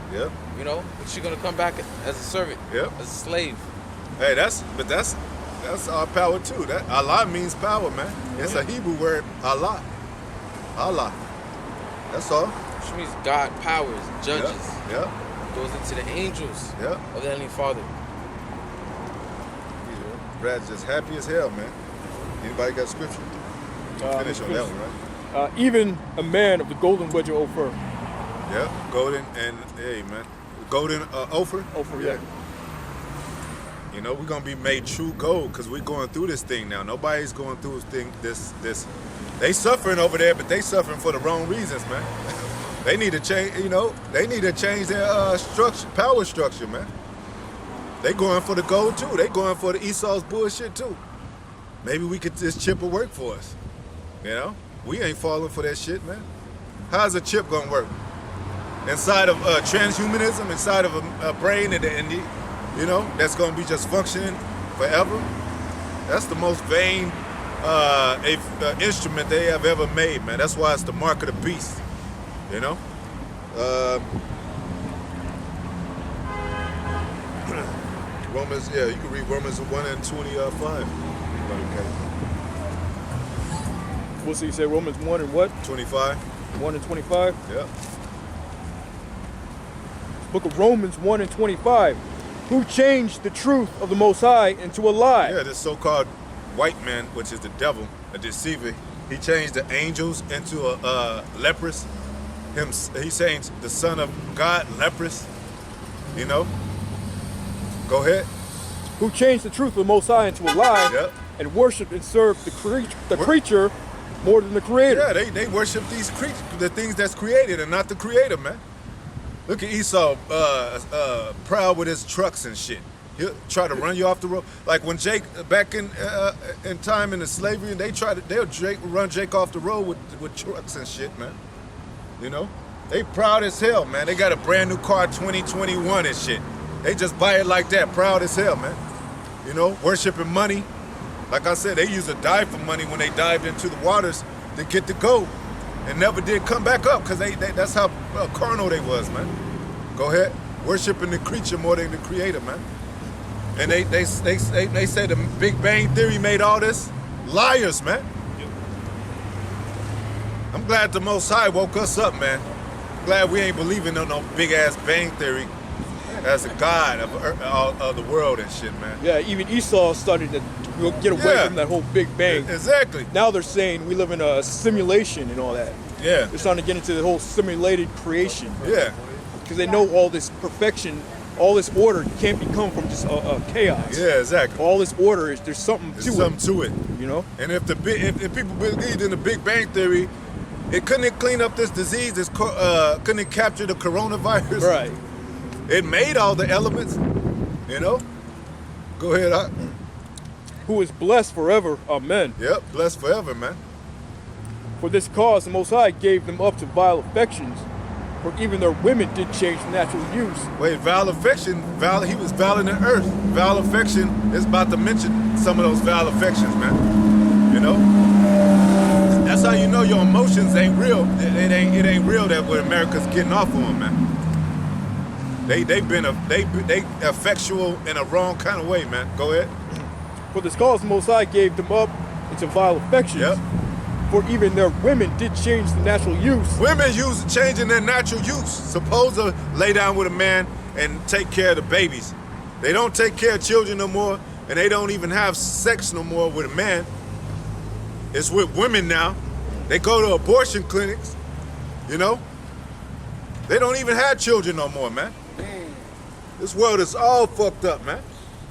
S1: you know, but she's going to come back as a servant, as a slave.
S2: Hey, that's our power too. That Allah means power, man. It's a Hebrew word, Allah. Allah. That's all.
S1: Which means God powers, judges.
S2: Yeah.
S1: Goes into the angels
S2: Yeah.
S1: of the Heavenly Father.
S2: Brad's just happy as hell, man. Anybody got scripture? Finish on that one, right?
S4: Even a man of the golden wedge of Ophir.
S2: Yeah. Golden and golden Ophir.
S4: Ophir, yeah.
S2: You know, we're gonna be made true gold because we're going through this thing now. Nobody's going through this. They suffering over there, but they suffering for the wrong reasons, man. They need to change. You know, they need to change their power structure, man. They going for the gold too. They going for the Esau's bullshit too. Maybe this chip will work for us. You know, we ain't falling for that shit, man. How's a chip gonna work? Inside of transhumanism, inside of a brain and you know, that's gonna be just functioning forever. That's the most vain instrument they have ever made, man. That's why it's the mark of the beast. You know. Romans, you can read Romans 1 and 25.
S4: What's you say? Romans 1 and what?
S2: 25.
S4: 1 and 25.
S2: Yeah.
S4: Book of Romans 1 and 25. Who changed the truth of the Most High into a lie?
S2: Yeah, this so-called white man, which is the devil, a deceiver, he changed the angels into a leprous. He changed the Son of God leprous. You know. Go ahead.
S4: Who changed the truth of the Most High into a lie?
S2: Yep.
S4: And worshiped and served the creature more than the Creator.
S2: Yeah, they worship these creatures, the things that's created, and not the Creator, man. Look at Esau, proud with his trucks and shit. He'll try to run you off the road. Like when Jake back in time in the slavery, and they'll run Jake off the road with trucks and shit, man. You know, they proud as hell, man. They got a brand new car, 2021 and shit. They just buy it like that, proud as hell, man. You know, worshiping money. Like I said, they used to die for money when they dived into the waters to get the gold, and never did come back up because that's how carnal they was, man. Go ahead, worshiping the creature more than the creator, man. And they say the Big Bang Theory made all this. Liars, man. I'm glad the Most High woke us up, man. Glad we ain't believing in no big ass Bang Theory as a god of the world and shit, man.
S4: Yeah, even Esau started to get away from that whole Big Bang.
S2: Exactly.
S4: Now they're saying we live in a simulation and all that.
S2: Yeah.
S4: They're starting to get into the whole simulated creation.
S2: Yeah.
S4: Because they know all this perfection, all this order can't be come from just chaos.
S2: Yeah, exactly.
S4: All this order is there's something
S2: There's
S4: to
S2: something
S4: it.
S2: to it.
S4: You know?
S2: And if people believed in the Big Bang Theory, couldn't it clean up this disease? Couldn't it capture the coronavirus?
S4: Right.
S2: It made all the elements, you know? Go ahead, Hawk.
S4: Who is blessed forever. Amen.
S2: Yep, blessed forever, man.
S4: For this cause, the Most High gave them up to vile affections, for even their women did change the natural use.
S2: Wait, vile affection, he was vile in the earth. Vile affection is about to mention some of those vile affections, man. You know? That's how you know your emotions ain't real. It ain't real that what America's getting off on, man. They effectual in a wrong kind of way, man. Go ahead.
S4: For this cause, the Most High gave them up into vile affections.
S2: Yep.
S4: For even their women did change the natural use.
S2: Women changing their natural use. Supposed to lay down with a man and take care of the babies. They don't take care of children no more, and they don't even have sex no more with a man. It's with women now. They go to abortion clinics, you know? They don't even have children no more, man. This world is all fucked up, man.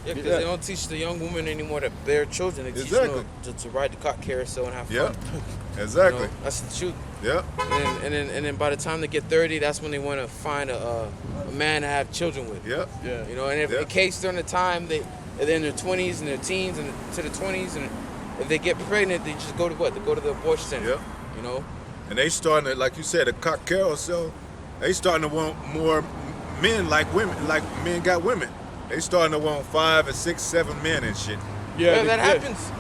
S1: Yeah, because they don't teach the young women anymore to bear children. They teach them to ride the cock carousel and have fun.
S2: Yeah, exactly.
S1: You know, that's the truth.
S2: Yeah.
S1: And then by the time they get 30, that's when they want to find a man to have children with.
S2: Yeah.
S4: Yeah.
S1: You know, and if in case during the time they're in their 20s and their teens and to the 20s, and if they get pregnant, they just go to what? They go to the abortion center.
S2: Yeah.
S1: You know.
S2: And they starting to, like you said, the cock carousel. They starting to want more men like women, like men got women. They starting to want 5 and 6, 7 men and shit.
S1: Yeah, that happens.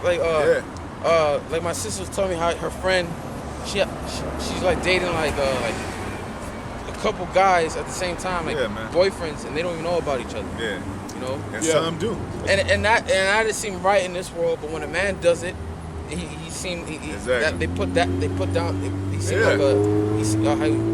S1: Like my sister was telling me how her friend, she's like dating like a couple guys at the same time, like boyfriends, and they don't even know about each other.
S2: Yeah.
S1: You know.
S2: And some do.
S1: And that doesn't seem right in this world, but when a man does it, he seemed that they put down. He seemed like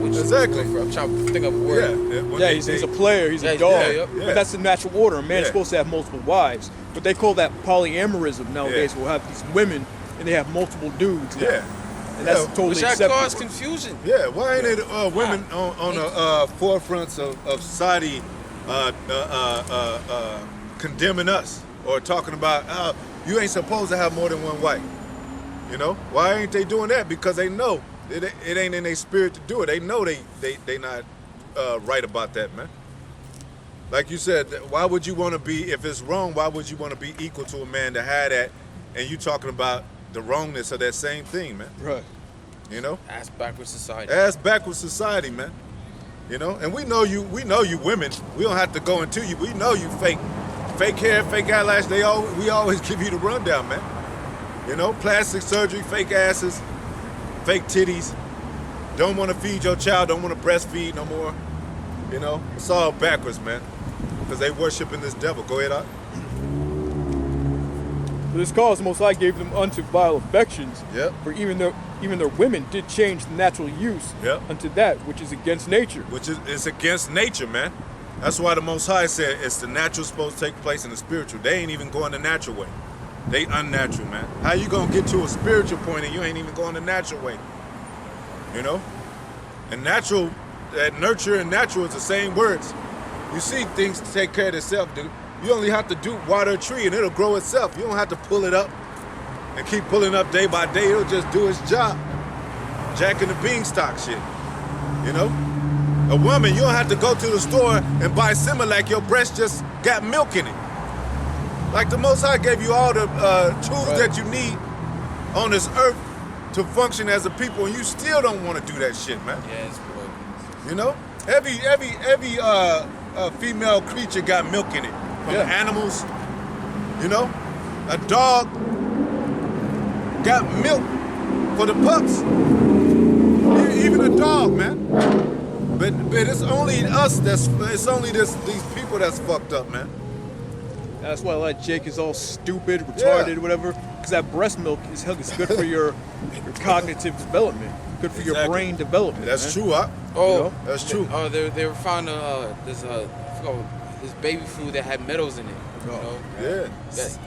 S2: exactly.
S1: I'm trying to think of a word.
S4: Yeah, he's a player. He's a dog.
S2: Yeah.
S4: But that's the natural order. A man's supposed to have multiple wives. But they call that polyamorism nowadays. We'll have these women and they have multiple dudes. Now.
S2: Yeah.
S4: And that's totally
S1: Which that
S4: acceptable.
S1: causes confusion.
S2: Yeah. Why ain't it women on the forefronts of society condemning us or talking about you ain't supposed to have more than one wife? You know, why ain't they doing that? Because they know it ain't in their spirit to do it. They know they not right about that, man. Like you said, why would you want to be, if it's wrong, why would you want to be equal to a man to have that, and you talking about the wrongness of that same thing, man?
S4: Right.
S2: You know?
S1: Ass backwards society.
S2: Ass backwards society, man. You know? And we know you women. We don't have to go into you. We know you fake hair, fake eyelash. We always give you the rundown, man. You know, plastic surgery, fake asses, fake titties. Don't want to feed your child, don't want to breastfeed no more. You know, it's all backwards, man. Because they worshiping this devil. Go ahead, Art.
S4: For this cause, the Most High gave them unto vile affections.
S2: Yep.
S4: For even their women did change the natural use unto that which is against nature.
S2: Which is against nature, man. That's why the Most High said it's the natural supposed to take place in the spiritual. They ain't even going the natural way. They unnatural, man. How you gonna get to a spiritual point and you ain't even going the natural way? You know? And natural, that nurture and natural is the same words. You see things take care of themselves, dude. You only have to water a tree and it'll grow itself. You don't have to pull it up and keep pulling up day by day. It'll just do its job. Jack and the beanstalk shit. You know? A woman, you don't have to go to the store and buy Similac. Your breast just got milk in it. Like the Most High gave you all the tools
S1: Right.
S2: that you need on this earth to function as a people, and you still don't want to do that shit, man.
S1: Yeah, it's broken.
S2: You know, every female creature got milk in it from
S4: Yeah.
S2: animals. You know, a dog got milk for the pups. Even a dog, man. But it's only us it's only these people that's fucked up, man.
S4: That's why like Jake is all stupid, retarded, whatever. Because that breast milk is good for your cognitive development, good for your
S2: Exactly.
S4: brain development.
S2: That's
S4: man.
S2: true, huh?
S1: Oh,
S2: That's true.
S1: Oh, they were finding this I forgot this baby food that had metals in it. You know,
S2: Yeah.
S1: that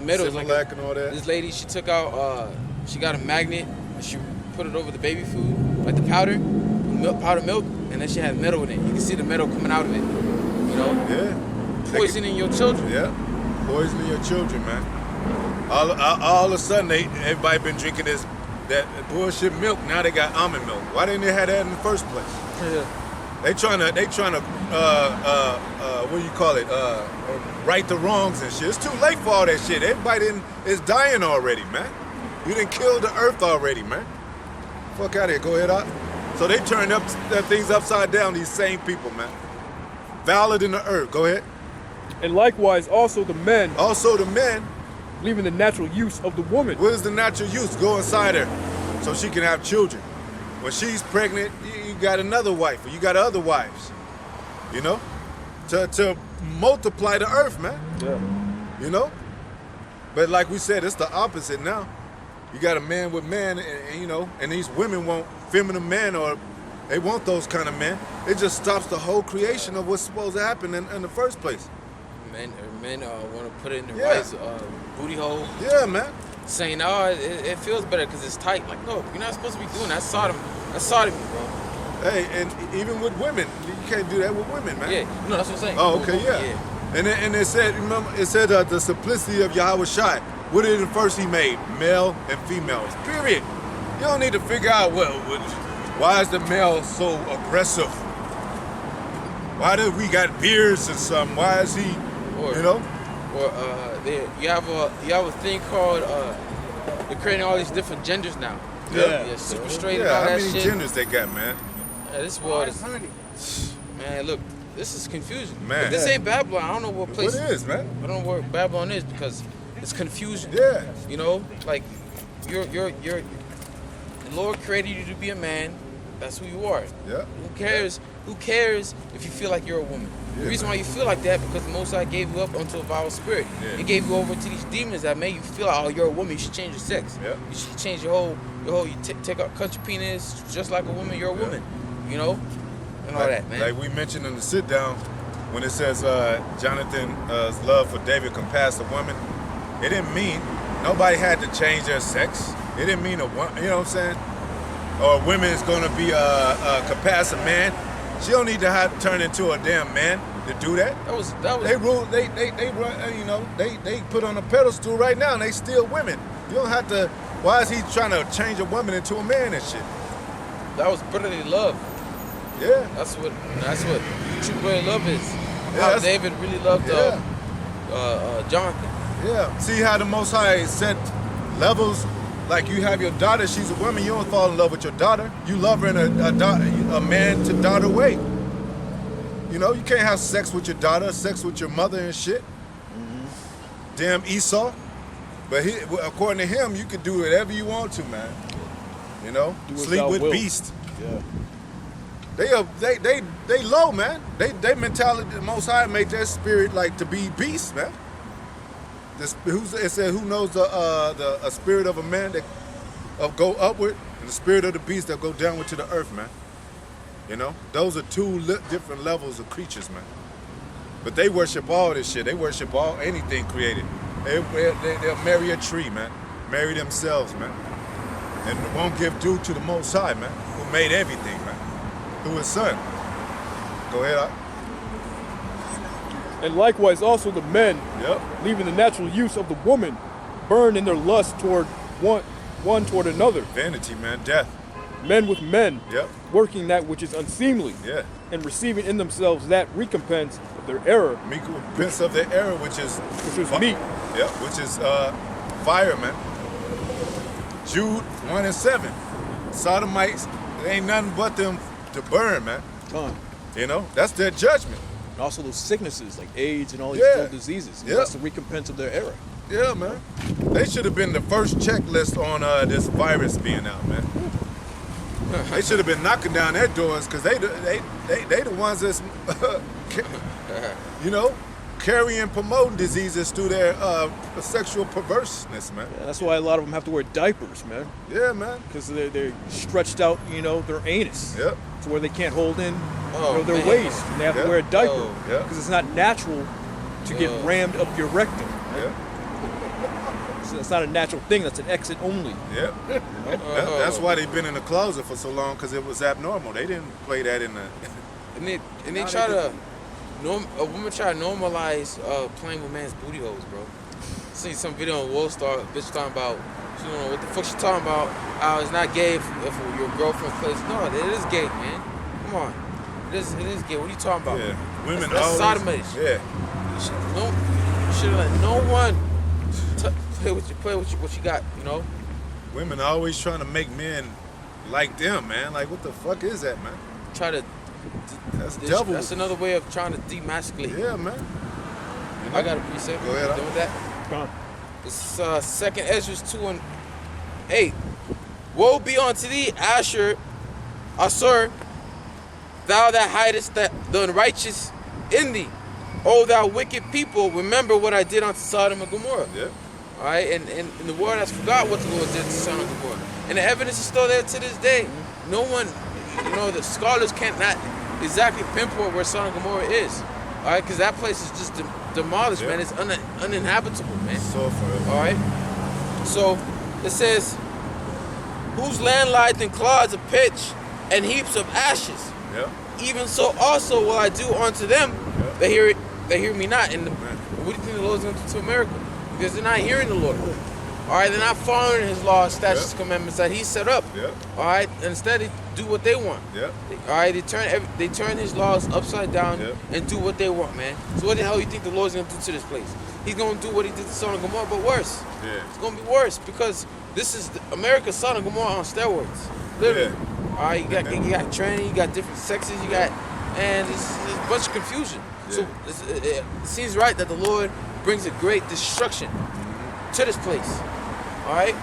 S1: metals like
S2: Similac and all that.
S1: this lady, she took out she got a magnet and she put it over the baby food, like the powder milk, and then she had metal in it. You can see the metal coming out of it. You know,
S2: Yeah.
S1: poisoning your children.
S2: Yeah. Poisoning your children, man. All of a sudden, everybody been drinking that bullshit milk. Now they got almond milk. Why didn't they have that in the first place?
S1: Yeah.
S2: They trying to what do you call it? Right the wrongs and shit. It's too late for all that shit. Everybody is dying already, man. You done killed the earth already, man. Fuck out of here. Go ahead, out. So they turned up things upside down. These same people, man. Valid in the earth. Go ahead.
S4: And likewise, also the men
S2: Also, the men.
S4: leaving the natural use of the woman.
S2: What is the natural use? Go inside her so she can have children. When she's pregnant, you got another wife, or you got other wives. You know, to multiply the earth, man.
S4: Yeah.
S2: You know, but like we said, it's the opposite now. You got a man with man, and you know, and these women want feminine men, or they want those kind of men. It just stops the whole creation of what's supposed to happen in the first place.
S1: Men want to put it in the
S2: Yeah.
S1: right booty hole,
S2: Yeah, man.
S1: saying, "Oh, it feels better because it's tight." Like, no, you're not supposed to be doing that. That's sodomy, bro.
S2: Hey, and even with women, you can't do that with women, man.
S1: Yeah, no, that's what I'm saying.
S2: Oh, okay, yeah. And it said, remember, it said the simplicity of Yahweh Shai. What did it first he made? Male and females. Period. You don't need to figure out why is the male so aggressive? Why do we got beards and something? Why is he,
S1: Or-
S2: you know?
S1: Or you have a thing called they're creating all these different genders now.
S2: Yeah.
S1: super straight and
S2: Yeah,
S1: all
S2: how
S1: that
S2: many
S1: shit.
S2: genders they got, man?
S1: Yeah, this world is,
S3: Honey.
S1: man. Look, this is confusion.
S2: Man.
S1: If this ain't Babylon, I don't know what place.
S2: What is, man?
S1: I don't know where Babylon is because it's confusion.
S2: Yeah.
S1: You know, like you're the Lord created you to be a man. That's who you are.
S2: Yeah.
S1: Who cares? Who cares if you feel like you're a woman?
S2: Yeah,
S1: The reason why you feel like that because the Most High gave you up unto a vile spirit.
S2: Yeah.
S1: He gave you over to these demons that made you feel like, oh, you're a woman. You should change your sex.
S2: Yeah.
S1: You should change your whole. You take out, cut your penis just like a woman. You're a
S2: Yeah.
S1: woman. You know, and all
S2: like,
S1: that, man.
S2: Like we mentioned in the sit down, when it says Jonathan's love for David compassed a woman, it didn't mean nobody had to change their sex. It didn't mean you know what I'm saying? Or a woman is gonna be compass a man. She don't need to turn into a damn man to do that.
S1: That was.
S2: They rule. They run. You know. They put on a pedestal right now, and they still women. You don't have to. Why is he trying to change a woman into a man and shit?
S1: That was brotherly love.
S2: Yeah.
S1: That's what true brotherly love is.
S2: Yeah,
S1: How
S2: that's-
S1: David really loved
S2: Yeah.
S1: Jonathan.
S2: Yeah. See how the Most High set levels. Like you have your daughter, she's a woman. You don't fall in love with your daughter. You love her in a man to daughter way. You know, you can't have sex with your daughter, sex with your mother and shit. Damn Esau. But according to him, you can do whatever you want to, man. You know,
S4: Do as
S2: sleep
S4: thou
S2: with
S4: wilt.
S2: beast.
S4: Yeah.
S2: They low, man. They mentality. The Most High made their spirit like to be beast, man. It said, who knows a spirit of a man that go upward, and the spirit of the beast that go downward to the earth, man. You know, those are two different levels of creatures, man. But they worship all this shit. They worship anything created. They'll marry a tree, man. Marry themselves, man. And won't give due to the Most High, man, who made everything, man, through His Son. Go ahead, Ak.
S4: And likewise, also the men,
S2: Yep.
S4: leaving the natural use of the woman, burn in their lust toward one toward another.
S2: Vanity, man. Death.
S4: Men with men,
S2: Yep.
S4: working that which is unseemly,
S2: Yeah.
S4: and receiving in themselves that recompense of their error,
S2: Recompense of the error, which is
S4: which was meat.
S2: Yeah, which is fire, man. Jude 1 and 7. Sodomites, it ain't nothing but them to burn, man.
S4: Con.
S2: You know, that's their judgment.
S4: And also those sicknesses like AIDS and all these
S2: Yeah.
S4: old diseases.
S2: Yeah.
S4: That's the recompense of their era.
S2: Yeah, man. They should have been the first checklist on this virus being out, man. They should have been knocking down their doors because they the ones that's, you know, carrying, promoting diseases through their sexual perverseness, man.
S4: Yeah, that's why a lot of them have to wear diapers, man.
S2: Yeah, man.
S4: Because they're stretched out, you know, their anus.
S2: Yep.
S4: To where they can't hold in their
S1: man.
S4: waist. And they have
S2: Yeah.
S4: to wear a diaper.
S1: Oh.
S2: Yeah.
S4: Because it's not natural to get rammed up your rectum.
S2: Yeah.
S4: So it's not a natural thing. That's an exit only.
S2: Yeah. That's why they've been in the closet for so long, because it was abnormal. They didn't play that in the.
S1: And they try to, a woman try to normalize playing with man's booty holes, bro. Seen some video on World Star, bitch talking about, she don't know what the fuck she talking about. It's not gay if your girlfriend plays. No, it is gay, man. Come on, it is gay. What are you talking about?
S2: Yeah. Women
S1: That's
S2: always.
S1: sodomy.
S2: Yeah.
S1: You should let no one play with what you got. You know.
S2: Women always trying to make men like them, man. Like, what the fuck is that, man?
S1: Try to.
S2: That's devil.
S1: That's another way of trying to demasculate.
S2: Yeah, man. You know?
S1: I got a precept.
S2: Go ahead.
S1: Done with that?
S4: Con.
S1: This is 2nd Ezra 2 and 8. Woe be unto thee, Asher, thou that hidest the unrighteous in thee. O thou wicked people, remember what I did unto Sodom and Gomorrah.
S2: Yeah.
S1: All right, and the world has forgot what the Lord did to Sodom and Gomorrah. And the evidence is still there to this day. No one, you know, the scholars can't not exactly pinpoint where Sodom and Gomorrah is. All right, because that place is just demolished, man. It's uninhabitable, man.
S2: So forever.
S1: All right. So it says, whose land lieth in clods of pitch and heaps of ashes.
S2: Yeah.
S1: Even so also will I do unto them that hear me not. And what do you think the Lord's going to do to America? Because they're not hearing the Lord. All right, they're not following His laws, statutes, commandments that He set up.
S2: Yeah.
S1: All right, instead they do what they want.
S2: Yeah.
S1: All right, they turn His laws upside down and do what they want, man. So what the hell you think the Lord's going to do to this place? He's going to do what He did to Sodom and Gomorrah, but worse.
S2: Yeah.
S1: It's going to be worse because this is America's Sodom and Gomorrah on steroids. Literally.
S2: Yeah.
S1: All right, you got training, you got different sexes, and there's a bunch of confusion. So it seems right that the Lord brings a great destruction to this place. All right,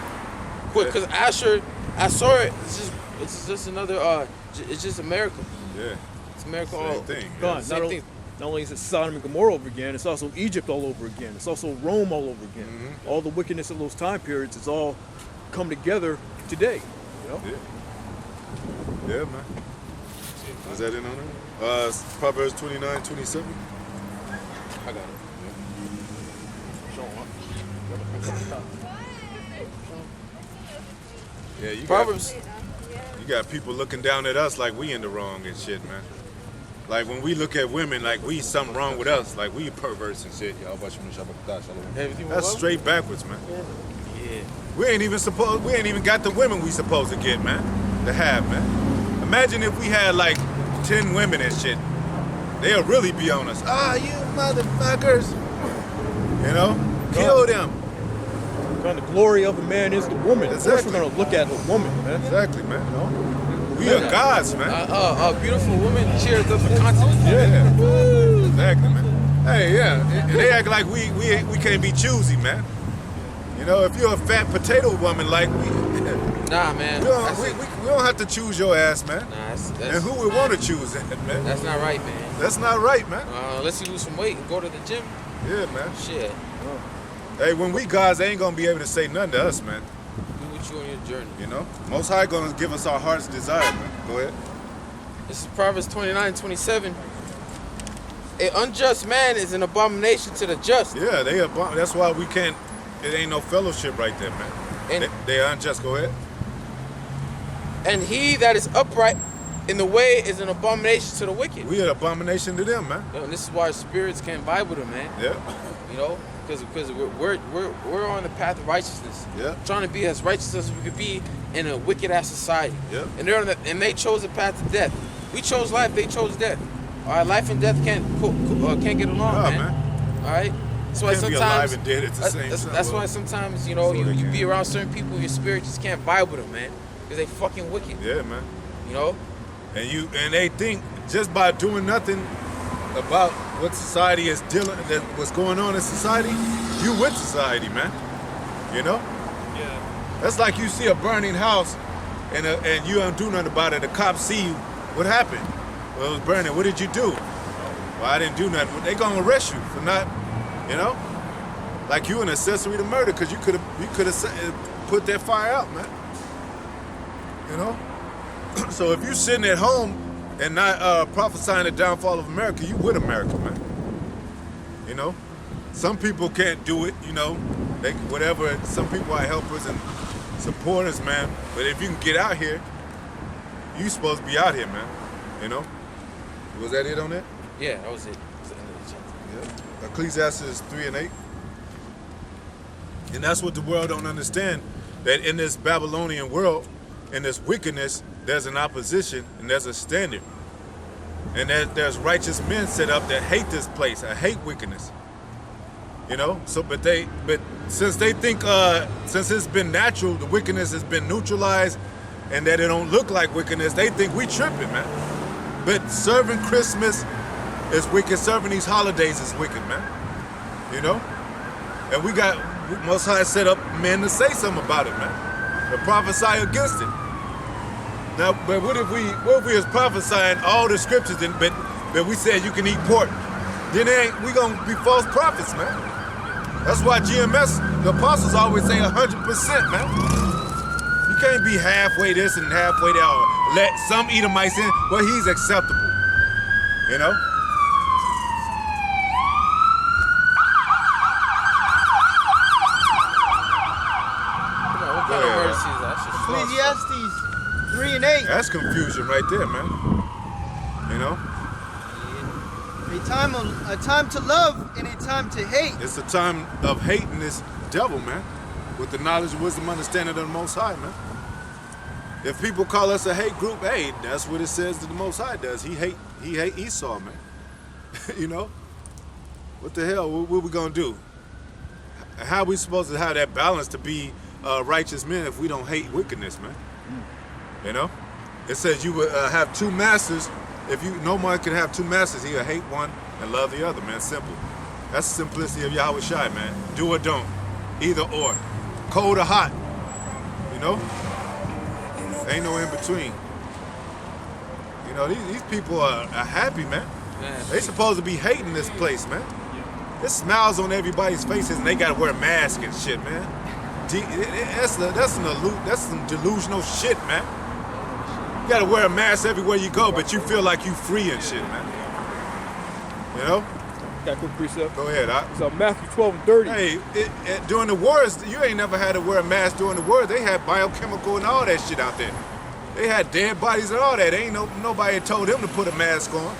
S1: because Asher, it's just another. It's just America.
S2: Yeah.
S1: It's America
S2: Same
S1: all
S2: thing.
S4: Con.
S1: Same thing.
S4: Not only is it Sodom and Gomorrah over again, it's also Egypt all over again. It's also Rome all over again.
S2: Mm-hmm.
S4: All the wickedness of those time periods is all come together today. You know?
S2: Yeah. Yeah, man. Is that in on there? Proverbs 29:27.
S1: I got it.
S2: Yeah, you
S1: Proverbs.
S2: got people looking down at us like we in the wrong and shit, man. Like when we look at women, like we something wrong with us, like we perverts and shit.
S1: Everything
S2: That's
S1: well?
S2: straight backwards, man.
S1: Yeah.
S2: We ain't even got the women we supposed to get, man. To have, man. Imagine if we had like 10 women and shit. They'll really be on us. Ah, you motherfuckers. You know? Kill them.
S4: Kind of glory of a man is the woman. Of course
S2: Exactly.
S4: we're gonna look at a woman, man.
S2: Exactly, man. We are gods, man.
S1: A beautiful woman cheers up the continent.
S2: Yeah. Exactly, man. Hey, yeah. And they act like we can't be choosy, man. You know, if you're a fat potato woman like we
S1: Nah, man.
S2: we don't have to choose your ass, man.
S1: Nah,
S2: And who would want to choose that, man?
S1: that's not right, man.
S2: That's not right, man.
S1: Unless you lose some weight and go to the gym.
S2: Yeah, man.
S1: Shit.
S2: Hey, when we gods, they ain't gonna be able to say nothing to us, man.
S1: Do what you on your journey.
S2: You know? Most High gonna give us our heart's desire, man. Go ahead.
S1: This is Proverbs 29:27. An unjust man is an abomination to the just.
S2: Yeah, that's why we can't. It ain't no fellowship right there, man.
S1: And-
S2: They unjust. Go ahead.
S1: And he that is upright in the way is an abomination to the wicked.
S2: We an abomination to them, man.
S1: And this is why spirits can't vibe with them, man.
S2: Yeah.
S1: You know, because we're on the path of righteousness.
S2: Yeah.
S1: Trying to be as righteous as we could be in a wicked ass society.
S2: Yeah.
S1: And they chose the path to death. We chose life. They chose death. All right, life and death can't get along,
S2: Nah,
S1: man. All right, That's why
S2: Can't be
S1: sometimes
S2: alive and dead at the same time.
S1: that's why
S2: Well,
S1: sometimes you
S2: so they
S1: you
S2: can.
S1: be around certain people, your spirit just can't vibe with them, man, because they fucking wicked.
S2: Yeah, man.
S1: You know.
S2: And they think just by doing nothing about what society is dealing, that what's going on in society, you with society, man. You know.
S5: Yeah.
S2: That's like you see a burning house, and you don't do nothing about it. The cops see you. What happened? Well, it was burning. What did you do? Well, I didn't do nothing. Well, they gonna arrest you for not, you know, like you an accessory to murder because you could have put that fire out, man. You know. So if you sitting at home and not prophesying the downfall of America, you with America, man. You know. Some people can't do it, you know. They whatever. Some people are helpers and supporters, man. But if you can get out here, you supposed to be out here, man. You know. Was that it on that?
S1: Yeah, that was it. That was the end of the chapter.
S2: Yeah. Ecclesiastes 3 and 8. And that's what the world don't understand. That in this Babylonian world, in this wickedness, there's an opposition and there's a standard. And there's righteous men set up that hate this place, that hate wickedness. You know? So but since they think since it's been natural, the wickedness has been neutralized and that it don't look like wickedness, they think we tripping, man. But serving Christmas is wicked, serving these holidays is wicked, man. You know? And we got Most High set up men to say something about it, man. To prophesy against it. Now, but what if we was prophesying all the scriptures, but we said you can eat pork? Then we gonna be false prophets, man. That's why GMS, the apostles always say 100%, man. You can't be halfway this and halfway that, or let some Edomites in, well, he's acceptable. You know?
S1: Come on, what kind of emergency is that? That's just false.
S3: Ecclesiastes 3 and 8.
S2: That's confusion right there, man. You know?
S3: A time to love and a time to hate.
S2: It's a time of hating this devil, man. With the knowledge, wisdom, understanding of the Most High, man. If people call us a hate group, hey, that's what it says that the Most High does. He hate Esau, man. You know? What the hell? What we gonna do? How we supposed to have that balance to be righteous men if we don't hate wickedness, man? You know? It says you would have two masters. No one can have two masters. He'll hate one and love the other, man. Simple. That's the simplicity of Yahweh Shai, man. Do or don't. Either or. Cold or hot. You know? Ain't no in between. You know, these people are happy, man. They supposed to be hating this place, man. There's smiles on everybody's faces and they gotta wear masks and shit, man. That's some delusional shit, man. You gotta wear a mask everywhere you go, but you feel like you free and shit, man. You know?
S4: Got a quick precept.
S2: Go ahead,
S4: So Matthew 12 and 30.
S2: Hey, during the wars, you ain't never had to wear a mask during the wars. They had biochemical and all that shit out there. They had dead bodies and all that. Nobody told them to put a mask on.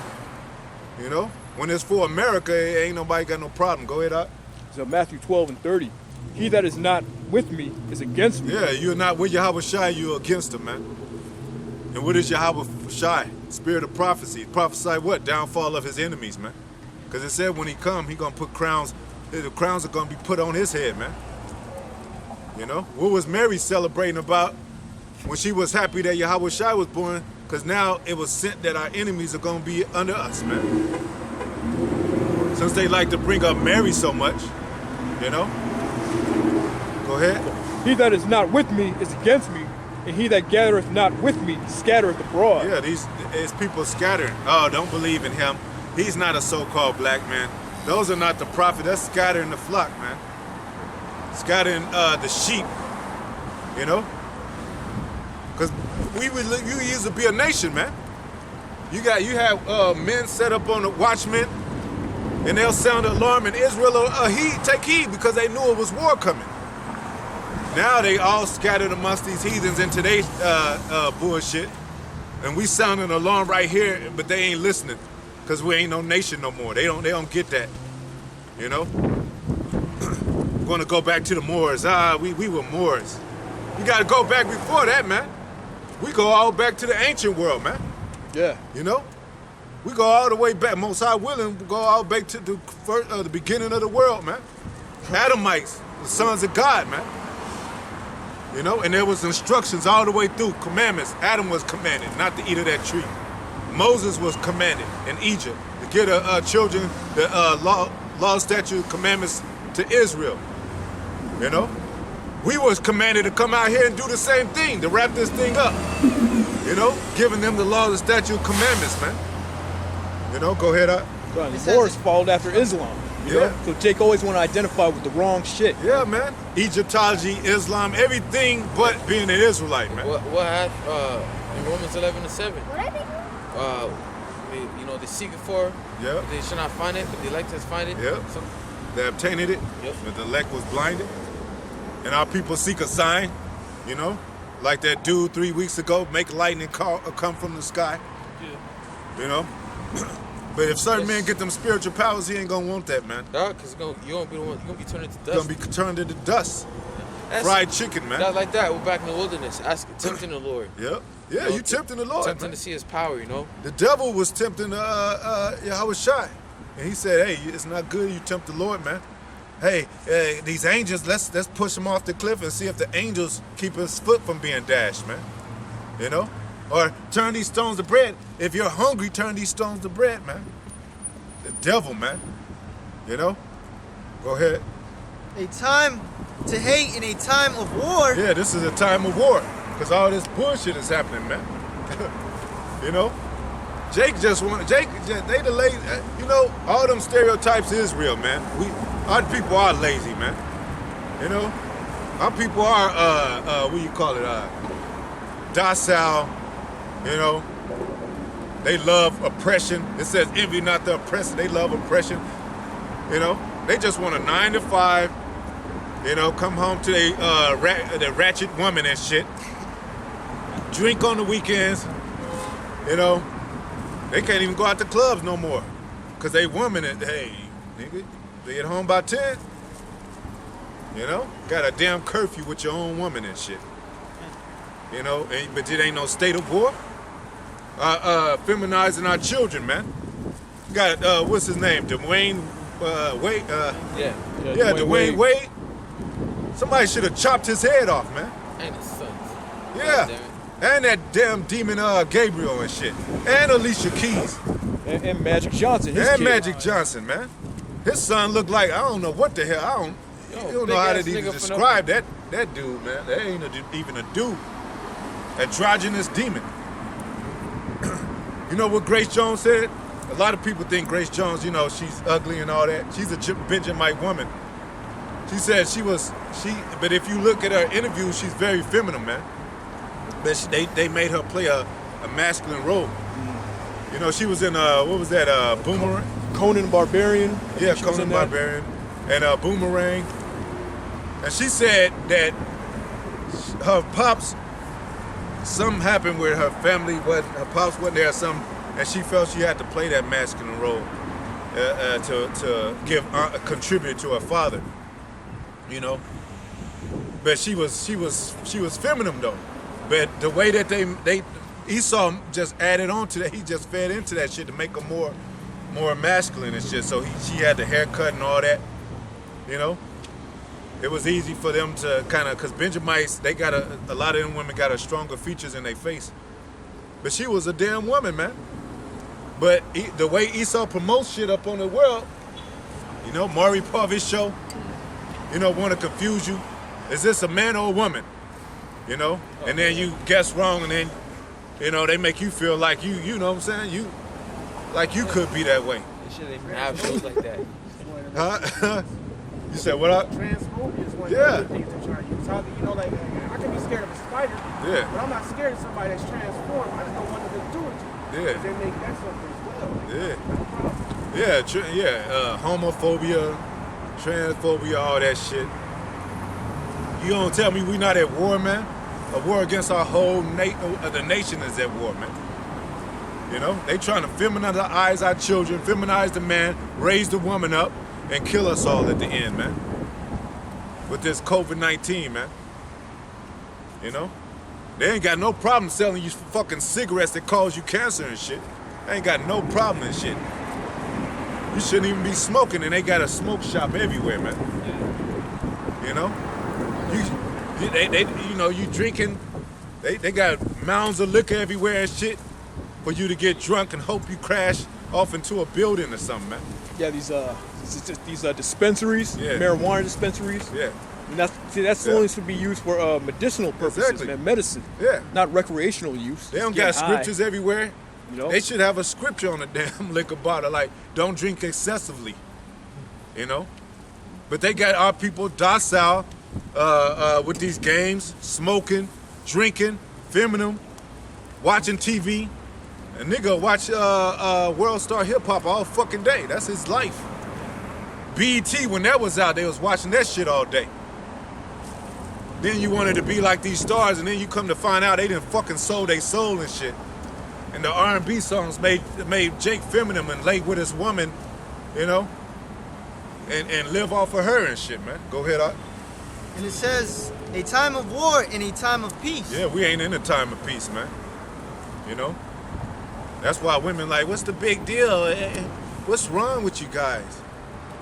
S2: You know? When it's for America, ain't nobody got no problem. Go ahead, Doc.
S4: So Matthew 12 and 30. He that is not with me is against me.
S2: Yeah, you're not with Yahweh Shai, you're against him, man. And what is Yahweh Shai? Spirit of prophecy. Prophesy what? Downfall of his enemies, man. Because it said when he come, he gonna put crowns. The crowns are gonna be put on his head, man. You know? What was Mary celebrating about when she was happy that Yahweh Shai was born? Because now it was sent that our enemies are gonna be under us, man. Since they like to bring up Mary so much, you know? Go ahead.
S4: He that is not with me is against me, and he that gathereth not with me scattereth abroad.
S2: Yeah, these people scattering. Oh, don't believe in him. He's not a so-called black man. Those are not the prophet. That's scattering the flock, man. Scattering the sheep, you know? Because we used to be a nation, man. You have men set up on the watchmen, and they'll sound the alarm in Israel, take heed, because they knew it was war coming. Now they all scattered amongst these heathens in today's bullshit. And we sound an alarm right here, but they ain't listening. Because we ain't no nation no more. They don't get that. You know? We're gonna go back to the Moors. We were Moors. We gotta go back before that, man. We go all back to the ancient world, man.
S4: Yeah.
S2: You know? We go all the way back. Most High willing, we go all back to the beginning of the world, man. Adamites, the sons of God, man. You know, and there was instructions all the way through, commandments. Adam was commanded not to eat of that tree. Moses was commanded in Egypt to give the children the law, statute, commandments to Israel. You know, we was commanded to come out here and do the same thing, to wrap this thing up. You know, giving them the law, the statute, commandments, man. You know, go ahead.
S4: The wars followed after Islam. You know? So Jake always want to identify with the wrong shit.
S2: Yeah, man. Egyptology, Islam, everything but being an Israelite, man.
S1: What happened in Romans 11:7? You know, they seek it for.
S2: Yeah.
S1: They should not find it, but they like to find it.
S2: Yeah.
S1: So,
S2: they obtained it,
S1: Yep.
S2: but the elect was blinded. And our people seek a sign, you know, like that dude 3 weeks ago, make lightning come from the sky.
S5: Yeah.
S2: You know. But if certain men get them spiritual powers, he ain't gonna want that, man.
S1: because you won't be the one. You gonna be turned into
S2: He's
S1: dust.
S2: gonna be turned into dust. Fried chicken, man.
S1: That's like that. We're back in the wilderness, tempting the Lord.
S2: Yep. Yeah,
S1: You know,
S2: you tempting the Lord,
S1: Tempting
S2: man.
S1: to see His power. You know.
S2: The devil was tempting Yahushua. And he said, hey, it's not good you tempt the Lord, man. Hey, these angels, let's push them off the cliff and see if the angels keep his foot from being dashed, man. You know? Or turn these stones to bread. If you're hungry, turn these stones to bread, man. The devil, man. You know? Go ahead.
S3: A time to hate in a time of war.
S2: Yeah, this is a time of war. Because all this bullshit is happening, man. You know? They the lazy, you know, all them stereotypes is real, man. Our people are lazy, man. You know? Our people are, what you call it, docile, you know? They love oppression. It says envy not the oppressor. They love oppression. You know? They just want a 9 to 5, you know, come home to the ratchet woman and shit. Drink on the weekends, you know? They can't even go out to clubs no more. Cause they woman and hey, nigga, they get home by 10. You know? Got a damn curfew with your own woman and shit. You know, but it ain't no state of war. Feminizing our children, man. Got what's his name? Dwayne Wade. Dwayne Wade. Somebody should have chopped his head off, man.
S1: And his sons.
S2: Yeah. And that damn demon Gabriel and shit. And Alicia Keys.
S4: And Magic Johnson.
S2: Magic Johnson, man. His son looked like, I don't know what the hell. You don't know how to even describe that dude, man. That ain't even a dude. Androgynous demon. You know what Grace Jones said? A lot of people think Grace Jones, you know, she's ugly and all that. She's a Benjamite woman. She said but if you look at her interview, she's very feminine, man. But they made her play a masculine role. You know, she was in, what was that, Boomerang?
S4: Conan the Barbarian.
S2: Yeah, Conan the Barbarian. And Boomerang. And she said that her pops, something happened where her family her pops wasn't there or something, and she felt she had to play that masculine role to contribute to her father. You know? But she was feminine though. But the way that they Esau just added on to that, he just fed into that shit to make her more masculine and shit. So she had the haircut and all that, you know. It was easy for them to kind of, cause Benjamites, they got a lot of them women got a stronger features in their face. But she was a damn woman, man. But the way Esau promotes shit up on the world, you know, Maury Povich show, you know, want to confuse you. Is this a man or a woman? You know, and then you guess wrong, and then, you know, they make you feel like you know what I'm saying? You could be that way.
S1: They shouldn't even have shows like that.
S2: Huh? You said what up?
S6: Transphobia is one
S2: Yeah.
S6: of the things they're trying to use. You know, like, I can be scared of a spider,
S2: Yeah.
S6: but I'm not scared of somebody that's transformed. I just don't want them to do it to you.
S2: Yeah.
S6: Because they make that something as well.
S2: Yeah. Homophobia, transphobia, all that shit. You don't tell me we not at war, man? A war against our whole the nation is at war, man. You know, they trying to feminize our children, feminize the man, raise the woman up, and kill us all at the end, man. With this COVID-19, man. You know? They ain't got no problem selling you fucking cigarettes that cause you cancer and shit. I ain't got no problem and shit. You shouldn't even be smoking, and they got a smoke shop everywhere, man. You know, you drinking. They got mounds of liquor everywhere and shit for you to get drunk and hope you crash off into a building or something, man.
S4: Yeah, these dispensaries,
S2: Yeah.
S4: marijuana dispensaries.
S2: Yeah,
S4: And that's only to be used for medicinal purposes,
S2: Exactly.
S4: man, medicine.
S2: yeah.
S4: Not recreational use.
S2: They don't
S4: Getting
S2: got
S4: high,
S2: scriptures everywhere.
S4: You know?
S2: They should have a scripture on the damn liquor bottle, like don't drink excessively. You know, but they got our people docile with these games, smoking, drinking, feminine, watching TV. A nigga watch World Star Hip Hop all fucking day. That's his life. BET, when that was out, they was watching that shit all day. Then you wanted to be like these stars, and then you come to find out they didn't fucking sold their soul and shit. And the R&B songs made Jake feminine and lay with his woman, you know, and live off of her and shit, man. Go ahead, Art.
S3: And it says, a time of war and a time of peace.
S2: Yeah, we ain't in a time of peace, man. You know? That's why women like, what's the big deal? What's wrong with you guys?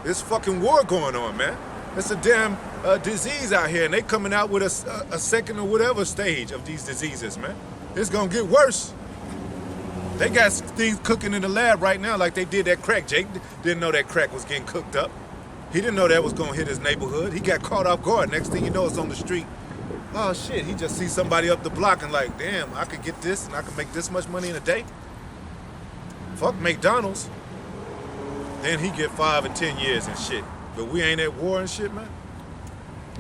S2: There's fucking war going on, man. It's a damn disease out here, and they coming out with a second or whatever stage of these diseases, man. It's gonna get worse. They got things cooking in the lab right now like they did that crack. Jake didn't know that crack was getting cooked up. He didn't know that was gonna hit his neighborhood. He got caught off guard. Next thing you know, it's on the street. Oh shit, he just sees somebody up the block and like, damn, I could get this and I could make this much money in a day. Fuck McDonald's. Then he get 5 and 10 years and shit. But we ain't at war and shit, man.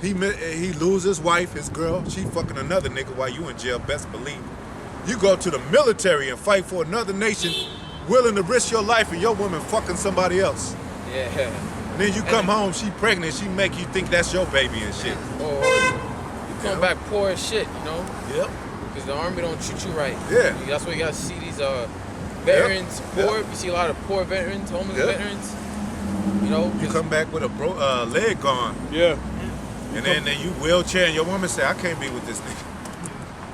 S2: He lose his wife, his girl. She fucking another nigga while you in jail, best believe. You go to the military and fight for another nation, willing to risk your life, and your woman fucking somebody else.
S1: Yeah.
S2: And then you come home, she pregnant, she make you think that's your baby and shit.
S1: Or you come back poor as shit, you know?
S2: Yep.
S1: Because the army don't treat you right.
S2: Yeah.
S1: That's why you gotta see these veterans,
S2: Yep.
S1: poor. You see a lot of poor veterans, homeless
S2: Yep.
S1: veterans. You know?
S2: You come back with a leg gone,
S4: Yeah.
S2: and then you wheelchair, and your woman say, I can't be with this nigga.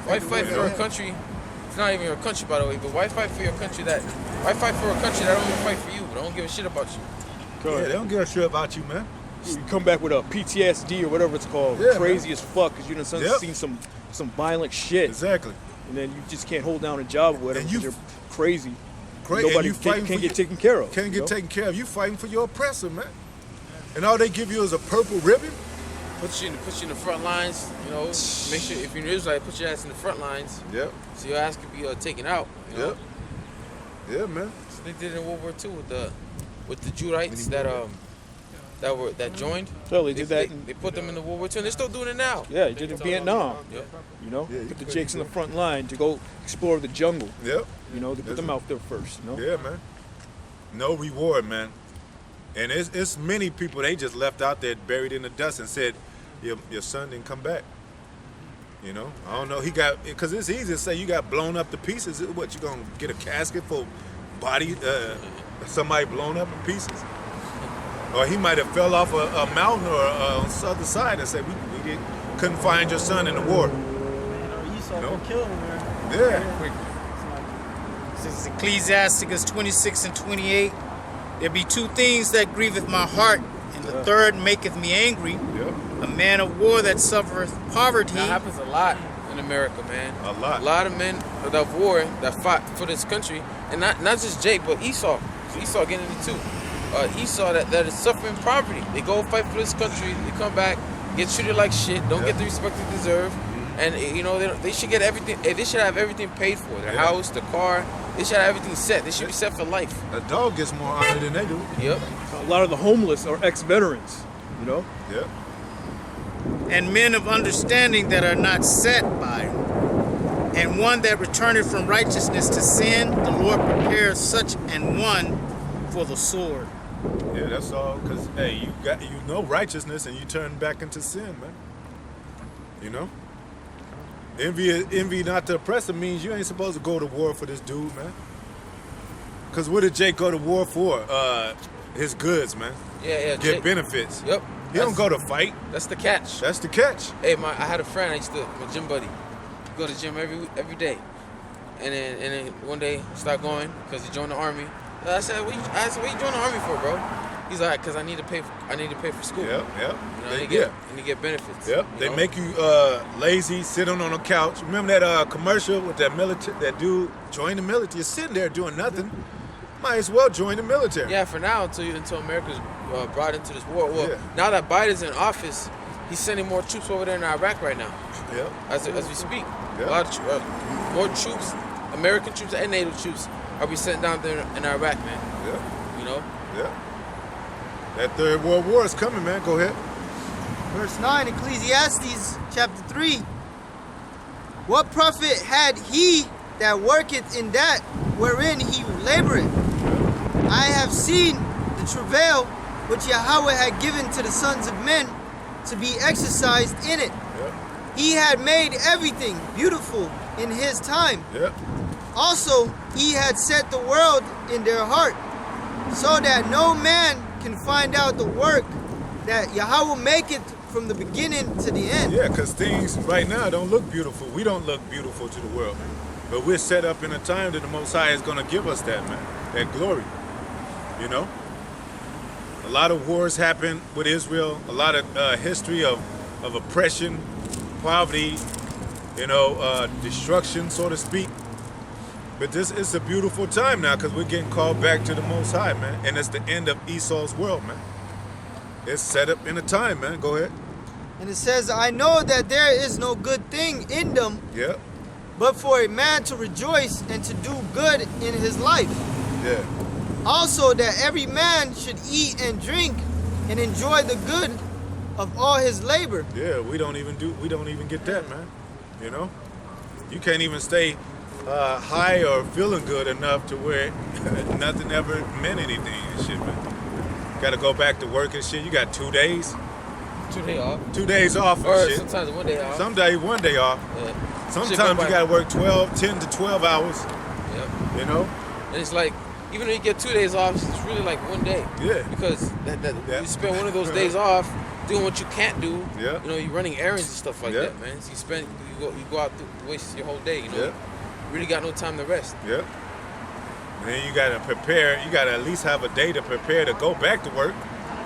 S1: Why fight for a country? It's not even your country, by the way. But why fight for your country why fight for a country that don't even fight for you? But don't give a shit about you.
S2: Yeah, they don't give a shit about you, man.
S4: You come back with a PTSD or whatever it's called,
S2: Yeah,
S4: crazy
S2: man.
S4: as fuck, because you done
S2: Yep.
S4: seen some violent shit,
S2: Exactly.
S4: and then you just can't hold down a job or whatever
S2: And
S4: because
S2: you-
S4: you're crazy.
S2: Great.
S4: Nobody
S2: and you fighting
S4: can't
S2: for
S4: get
S2: your-
S4: taken care of.
S2: Can't
S4: you
S2: get
S4: know?
S2: taken care of. You fighting for your oppressor, man. And all they give you is a purple ribbon.
S1: Put you in the front lines. You know, make sure if you're an Israelite, put your ass in the front lines
S2: Yep.
S1: so your ass could be taken out. You know?
S2: Yep. Yeah, man.
S1: So they did it in World War II with the Judites that joined.
S4: So they did that.
S1: They put them in the World War II, and they're still doing it now.
S4: Yeah, he did it in Vietnam.
S1: Yep.
S4: You know,
S2: Yeah, you
S4: put the
S2: couldn't
S4: Jakes in
S2: do
S4: the
S2: it.
S4: front line to go explore the jungle.
S2: Yep.
S4: You know, to put them out there first. You know.
S2: Yeah, man. No reward, man. And it's many people they just left out there buried in the dust and said, your son didn't come back. You know, I don't know. He got, because it's easy to say you got blown up to pieces. What, you gonna get a casket for body, somebody blown up in pieces? Or he might have fell off a mountain or on the other side and said, we couldn't find your son in the war.
S3: Esau
S2: No.
S3: killed him, man.
S2: Yeah.
S7: This is Ecclesiasticus 26 and 28. There be two things that grieveth my heart, and the third maketh me angry.
S2: Yep.
S7: A man of war that suffereth poverty.
S1: That happens a lot in America, man.
S2: A lot.
S1: A lot of men of war that fought for this country, and not just Jake, but Esau. Esau getting it too. Esau that is suffering poverty. They go fight for this country. They come back, get treated like shit. Don't get the respect they deserve. And you know they should get everything. They should have everything paid for. Their house, the car. They should have everything set. They should be set for life.
S2: A dog gets more honor than they do.
S1: Yep.
S4: A lot of the homeless are ex-veterans. You know.
S2: Yep.
S7: And men of understanding that are not set by. And one that returneth from righteousness to sin, the Lord prepares such an one for the sword.
S2: Yeah, that's all. Cause hey, you know righteousness and you turn back into sin, man. You know. Envy not the oppressor means you ain't supposed to go to war for this dude, man. Cause what did Jake go to war for? His goods, man.
S1: Yeah.
S2: Get
S1: Jake.
S2: benefits.
S1: Yep.
S2: He don't go to fight.
S1: That's the catch.
S2: That's the catch.
S1: Hey, I had a friend. My gym buddy. Go to the gym every day, then one day start going because he joined the army. I said, what you joined the army for, bro? He's like, because I need to pay for school.
S2: Yep.
S1: You know, and you get benefits.
S2: Yep. They
S1: know?
S2: make you lazy, sitting on a couch. Remember that commercial with that military? That dude joined the military. You're sitting there doing nothing. Might as well join the military.
S1: Yeah, for now until America's brought into this war. Well,
S2: Yeah.
S1: now that Biden's in office, he's sending more troops over there in Iraq right now.
S2: Yep.
S1: As we speak,
S2: Yeah.
S1: a lot of more troops, American troops and NATO troops, are being sent down there in Iraq, man.
S2: Yep.
S1: You know.
S2: Yep. That third world war is coming, man. Go ahead.
S3: Verse 9, Ecclesiastes chapter 3. What profit had he that worketh in that wherein he laboureth? I have seen the travail which Yahweh had given to the sons of men to be exercised in it.
S2: Yep.
S3: He had made everything beautiful in his time.
S2: Yep.
S3: Also, he had set the world in their heart, so that no man can find out the work that Yahweh maketh from the beginning to the end.
S2: Yeah, because things right now don't look beautiful. We don't look beautiful to the world. But we're set up in a time that the Most High is going to give us that, man. That glory. You know? A lot of wars happen with Israel. A lot of history of oppression, poverty, destruction, so to speak. But this is a beautiful time now because we're getting called back to the Most High, man. And it's the end of Esau's world, man. It's set up in a time, man. Go ahead.
S3: And it says, I know that there is no good thing in them,
S2: Yeah.
S3: but for a man to rejoice and to do good in his life.
S2: Yeah.
S3: Also that every man should eat and drink and enjoy the good of all his labor.
S2: Yeah, we don't even get that, man. You know? You can't even stay high or feeling good enough to where nothing ever meant anything and shit, man. Gotta go back to work and shit. You got 2 days.
S1: 2 days off.
S2: 2 days off and
S1: Or
S2: shit.
S1: sometimes 1 day off.
S2: Some day, 1 day off.
S1: Yeah.
S2: Sometimes you gotta work 10 to 12 hours,
S1: Yep.
S2: you know?
S1: And it's like, even though you get 2 days off, it's really like 1 day.
S2: Yeah.
S1: Because
S2: Yeah.
S1: you spend one of those days off doing what you can't do.
S2: Yeah.
S1: You know, you're running errands and stuff like
S2: Yeah.
S1: that, man. So you go out to waste your whole day. You know,
S2: Yeah.
S1: you really got no time to rest.
S2: Yep. And then you gotta prepare, you gotta at least have a day to prepare to go back to work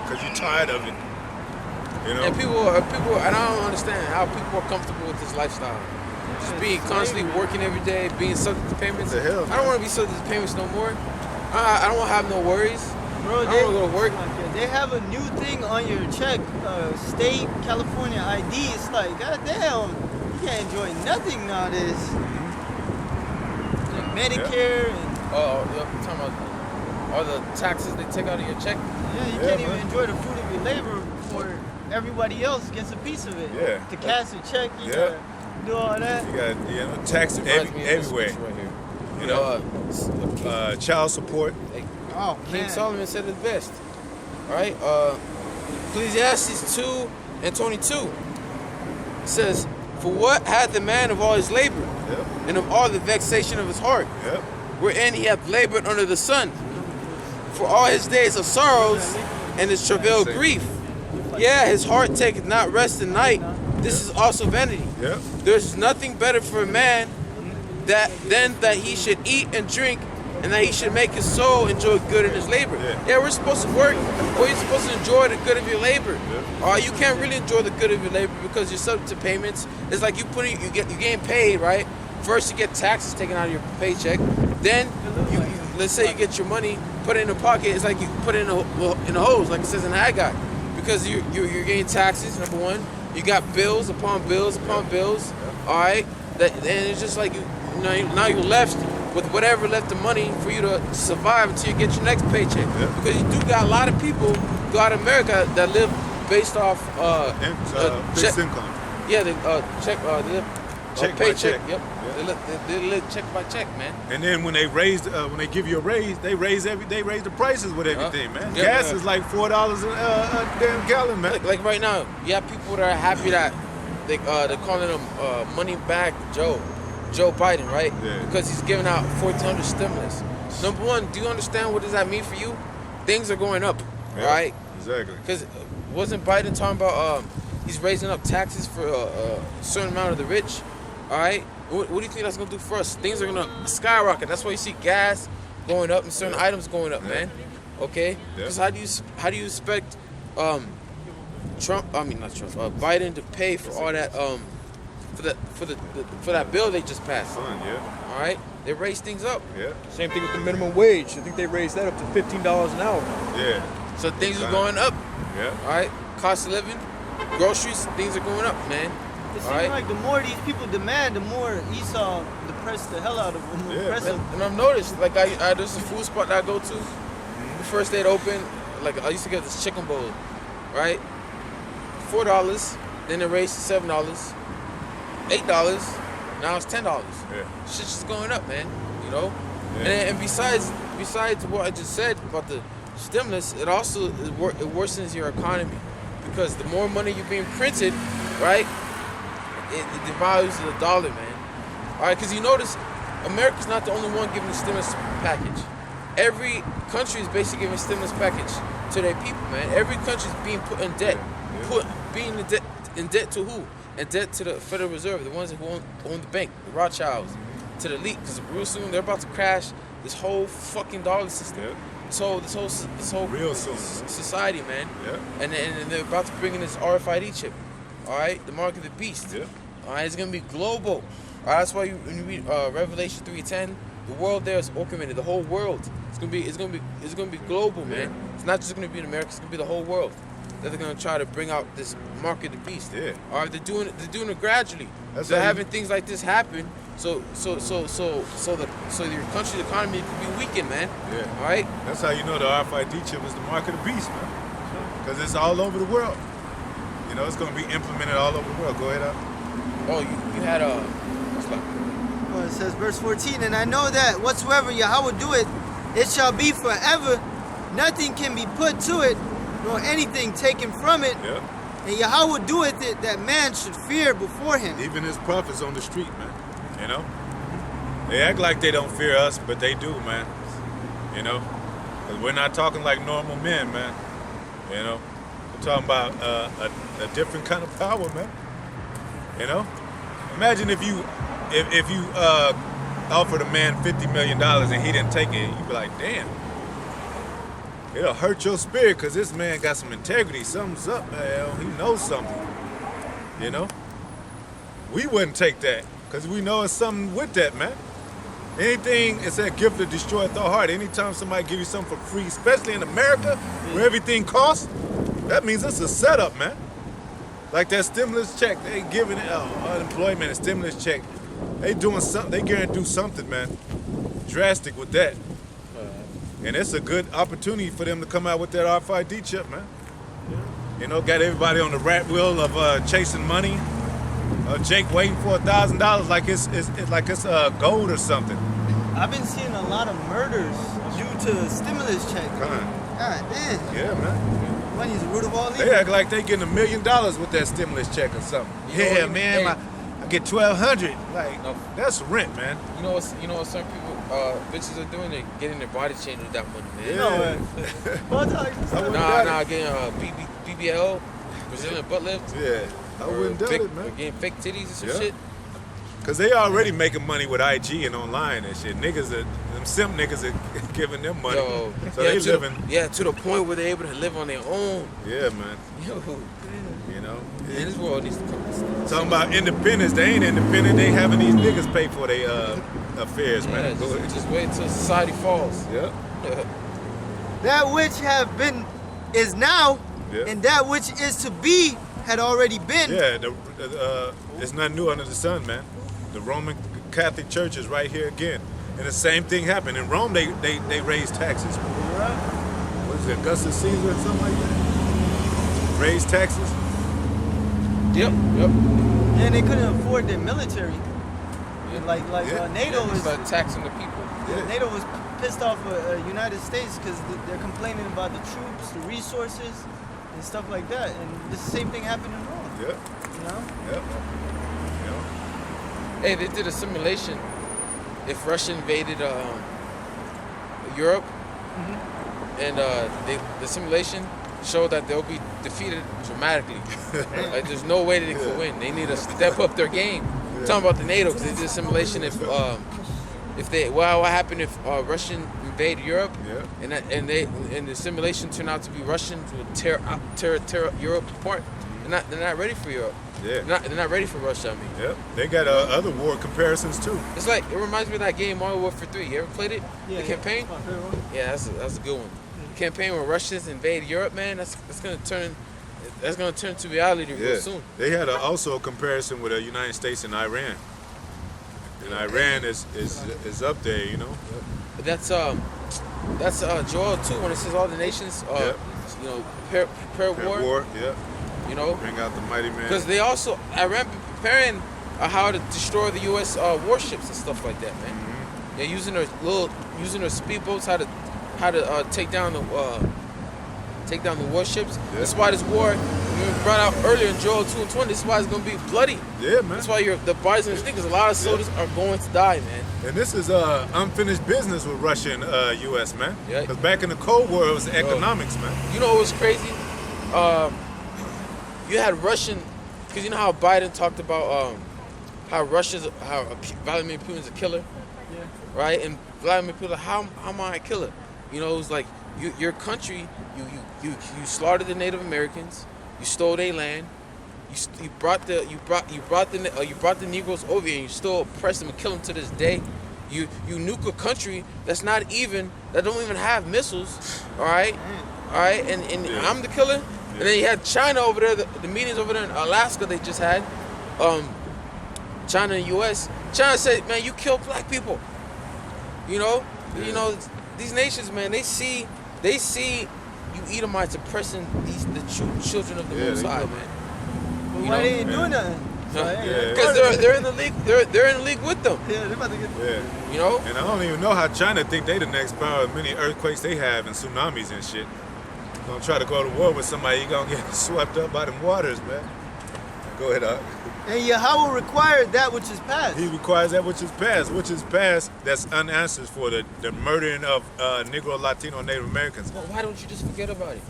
S2: because you're tired of it. You know?
S1: And people, and I don't understand how people are comfortable with this lifestyle. Just being constantly working every day, being subject to payments.
S2: What the hell,
S1: I
S2: man?
S1: don't want to be subject to payments no more. I don't want to have no worries.
S3: Bro,
S1: I don't want to go to work.
S3: They have a new thing on your check, state California ID. It's like, goddamn, you can't enjoy nothing nowadays. Like Medicare and
S1: Oh, you're talking about all the taxes they take out of your check.
S3: yeah, you
S2: Yeah,
S3: can't even
S2: man.
S3: enjoy the fruit of your labor before everybody else gets a piece of it.
S2: Yeah.
S3: To cash your check, you
S2: Yeah.
S3: gotta do all that.
S2: You got tax
S1: Reminds me of this
S2: everywhere.
S1: scripture right here.
S2: You know, child support.
S3: Oh,
S1: King
S3: man.
S1: Solomon said it best. All right, Ecclesiastes 2:22 says, "For what hath the man of all his labor,
S2: Yep.
S1: and of all the vexation of his heart,
S2: Yep.
S1: wherein he hath labored under the sun? For all his days of sorrows, and his travail
S2: Same.
S1: grief. Yeah, his heart taketh not rest in night. This is also vanity.
S2: Yep.
S1: There's nothing better for a man than that he should eat and drink, and that he should make his soul enjoy good in his labor."
S2: Yeah.
S1: We're supposed to work, but you're supposed to enjoy the good of your labor. You can't really enjoy the good of your labor because you're subject to payments. It's like you getting paid, right? First you get taxes taken out of your paycheck, then let's say you get your money, put it in a pocket. It's like you put it in a hose, like it says in Haggai, because you're getting taxes. Number one, you got bills upon bills upon bills. All right, and it's just like now you're left with whatever left of money for you to survive until you get your next paycheck.
S2: Yeah.
S1: Because you do got a lot of people out of America that live based off
S2: Fixed income.
S1: yeah, they check they live
S2: Check by
S1: paycheck.
S2: check.
S1: Yep,
S2: Yeah.
S1: they live check by check, man.
S2: And then when they give you a raise, they raise the prices with everything, man.
S1: Yeah.
S2: Gas is like $4 a damn gallon, man.
S1: Like right now, you have people that are happy that they're calling him money back Joe Biden, right?
S2: Yeah.
S1: Because he's giving out 1,400 stimulus. Number one, do you understand what does that mean for you? Things are going up,
S2: Yeah,
S1: right?
S2: Exactly.
S1: Because wasn't Biden talking about he's raising up taxes for a certain amount of the rich, all right? What do you think that's gonna do for us? Things are gonna skyrocket. That's why you see gas going up and certain items going up, man. Okay?
S2: Yeah.
S1: Because how do you expect Biden to pay for all that for that bill they just passed?
S2: Son, yeah.
S1: All right, they raised things up.
S2: Yeah.
S4: Same thing with the minimum wage. I think they raised that up to $15 an hour.
S2: Yeah.
S1: So things are going up.
S2: Yeah.
S1: All right, cost of living, groceries, things are going up, man.
S3: It seems
S1: Alright.
S3: like the more these people demand, the more Esau depressed the hell out of them.
S2: Yeah,
S3: Oppress them.
S1: And I've noticed, like there's a food spot that I go to. The first day it opened, like I used to get this chicken bowl, right? $4, then it raised to $7, $8. Now it's $10.
S2: Yeah.
S1: Shit's just going up, man. You know.
S2: Yeah.
S1: And besides what I just said about the stimulus, it also it worsens your economy because the more money you're being printed, right? It devalues the dollar, man. All right, because you notice America's not the only one giving the stimulus package. Every country is basically giving a stimulus package to their people, man. Every country is being put in debt. Being in debt to who? In debt to the Federal Reserve, the ones who own the bank, the Rothschilds, to the elite. Because real soon they're about to crash this whole fucking dollar system.
S2: Yeah.
S1: So this whole
S2: Real soon.
S1: society, man.
S2: Yeah.
S1: And they're about to bring in this RFID chip. All right, the mark of the beast.
S2: Yeah.
S1: All right, it's gonna be global. All right, that's why when you read Revelation 3:10, the world there is augmented. The whole world. It's gonna be global, man. It's not just gonna be in America. It's gonna be the whole world. That they're gonna try to bring out this mark of the beast.
S2: Yeah.
S1: All right, they're doing it gradually.
S2: That's
S1: They're
S2: how you-
S1: having things like this happen. So your country's economy could be weakened, man.
S2: Yeah.
S1: All right.
S2: That's how you know the RFID chip is the mark of the beast, man. Because it's all over the world. You know, it's going to be implemented all over the world. Go ahead, Al.
S1: Oh, you had what's that?
S3: Well, it says verse 14, and I know that whatsoever Yahweh doeth, it shall be forever. Nothing can be put to it, nor anything taken from it.
S2: Yeah.
S3: And Yahweh doeth it that man should fear before him.
S2: Even his prophets on the street, man. You know? They act like they don't fear us, but they do, man. You know? Because we're not talking like normal men, man. You know? We're talking about a different kind of power, man. You know? Imagine if you offered a man $50 million and he didn't take it, you'd be like, damn. It'll hurt your spirit because this man got some integrity. Something's up, man. He knows something. You know? We wouldn't take that because we know it's something with that, man. Anything, it's that gift that destroyeth the heart. Anytime somebody give you something for free, especially in America where everything costs, that means it's a setup, man. Like that stimulus check, they giving it unemployment, a stimulus check. They doing something, they gonna do something, man. Drastic with that. And it's a good opportunity for them to come out with that RFID chip, man. You know, got everybody on the rat wheel of chasing money. Jake waiting for $1,000 like it's gold or something.
S3: I've been seeing a lot of murders due to stimulus check.
S2: God
S3: damn.
S2: Yeah, man.
S3: Money's the root of all evil.
S2: They act like they getting $1 million with that stimulus check or something.
S1: You know
S2: Yeah,
S1: what,
S2: man,
S1: hey.
S2: I get $1,200. Like,
S1: No.
S2: that's rent, man.
S1: You know what some people bitches are doing? They're getting their body changed with that money, man.
S2: Yeah.
S1: Nah, getting BBL, Brazilian butt lift.
S2: Yeah, I wouldn't doubt
S1: fake,
S2: it, man.
S1: Getting fake titties and some
S2: Yeah.
S1: shit.
S2: Because they already making money with IG and online and shit. Them simp niggas are giving them money.
S1: Yo,
S2: so
S1: yeah,
S2: they
S1: to
S2: living.
S1: to the point where they're able to live on their own.
S2: Yeah, man.
S1: Yo,
S2: You know?
S1: man, this world needs to come.
S2: Talking about independence. They ain't independent. They having these niggas pay for their affairs,
S1: Yeah,
S2: man. Go ahead.
S1: just wait until society falls.
S2: Yeah.
S3: That which have been is now,
S2: Yeah.
S3: and that which is to be had already been.
S2: Yeah, it's nothing new under the sun, man. The Roman Catholic Church is right here again. And the same thing happened. In Rome, they raised taxes. What is it, Augustus Caesar or something like that? Raised taxes?
S1: Yep.
S3: And they couldn't afford their military.
S1: Yeah.
S3: Like
S2: Yeah.
S3: NATO was
S1: Start taxing the people.
S2: Yeah.
S3: NATO was pissed off at United States because they're complaining about the troops, the resources, and stuff like that. And the same thing happened in Rome.
S2: Yeah.
S3: You know?
S2: Yep.
S1: Hey, they did a simulation. If Russia invaded Europe, and the simulation showed that they'll be defeated dramatically. Like there's no way that they could win. They need to step up their game. talking about the NATO because they did a simulation if they what happened if Russian invade Europe
S2: Yeah.
S1: and the simulation turned out to be Russians would tear Europe apart. They're not ready for Europe.
S2: Yeah.
S1: They're not ready for Russia. I mean,
S2: Yep. They got other war comparisons too.
S1: it's like it reminds me of that game Modern Warfare 3. You ever played it?
S3: Yeah,
S1: The campaign?
S3: my favorite one.
S1: Yeah, that's a good one. The campaign where Russians invade Europe, man. That's gonna turn to reality real soon.
S2: They had also a comparison with the United States and Iran. And Iran is up there, you know.
S1: But that's Joel 2 when it says all the nations, you know, prepare war.
S2: Yeah.
S1: You know,
S2: Bring out the mighty man.
S1: because they also Iran preparing how to destroy the U.S. Warships and stuff like that, man.
S2: Mm-hmm.
S1: They're using their speedboats how to take down the warships.
S2: Yeah.
S1: That's why this war we brought out earlier in Joel 2 and 20. This is why it's gonna be bloody.
S2: Yeah, man.
S1: That's why the bodies and because a lot of soldiers are going to die, man.
S2: And this is unfinished business with Russia and U.S., man.
S1: Yeah.
S2: Because back in the Cold War, it was economics, man.
S1: You know what was crazy? You had Russian, because you know how Biden talked about how Vladimir Putin's a killer, right? And Vladimir Putin, how am I a killer? You know, it was like your country, you slaughtered the Native Americans, you stole their land, you brought the Negroes over here, and you still oppress them and kill them to this day. You nuke a country that don't even have missiles, all right, and I'm the killer. And then you had China over there, the meetings over there in Alaska they just had, China and U.S. China said, man, you kill black people. You know, these nations, man, they see you Edomites oppressing the true children of the Most
S2: they
S1: High,
S2: know.
S1: man.
S3: But why they ain't doing nothing?
S1: Because they're in the league. They're in the league with them.
S3: Yeah, they're about to get.
S2: Yeah.
S1: You know.
S2: And I don't even know how China think they the next power of many earthquakes they have and tsunamis and shit. Gonna try to go to war with somebody, you gonna get swept up by them waters, man. Go ahead,
S3: And Yahweh required that which is past.
S2: He requires that which is past that's unanswered for the murdering of Negro, Latino, and Native Americans.
S1: Well, why don't you just forget about it?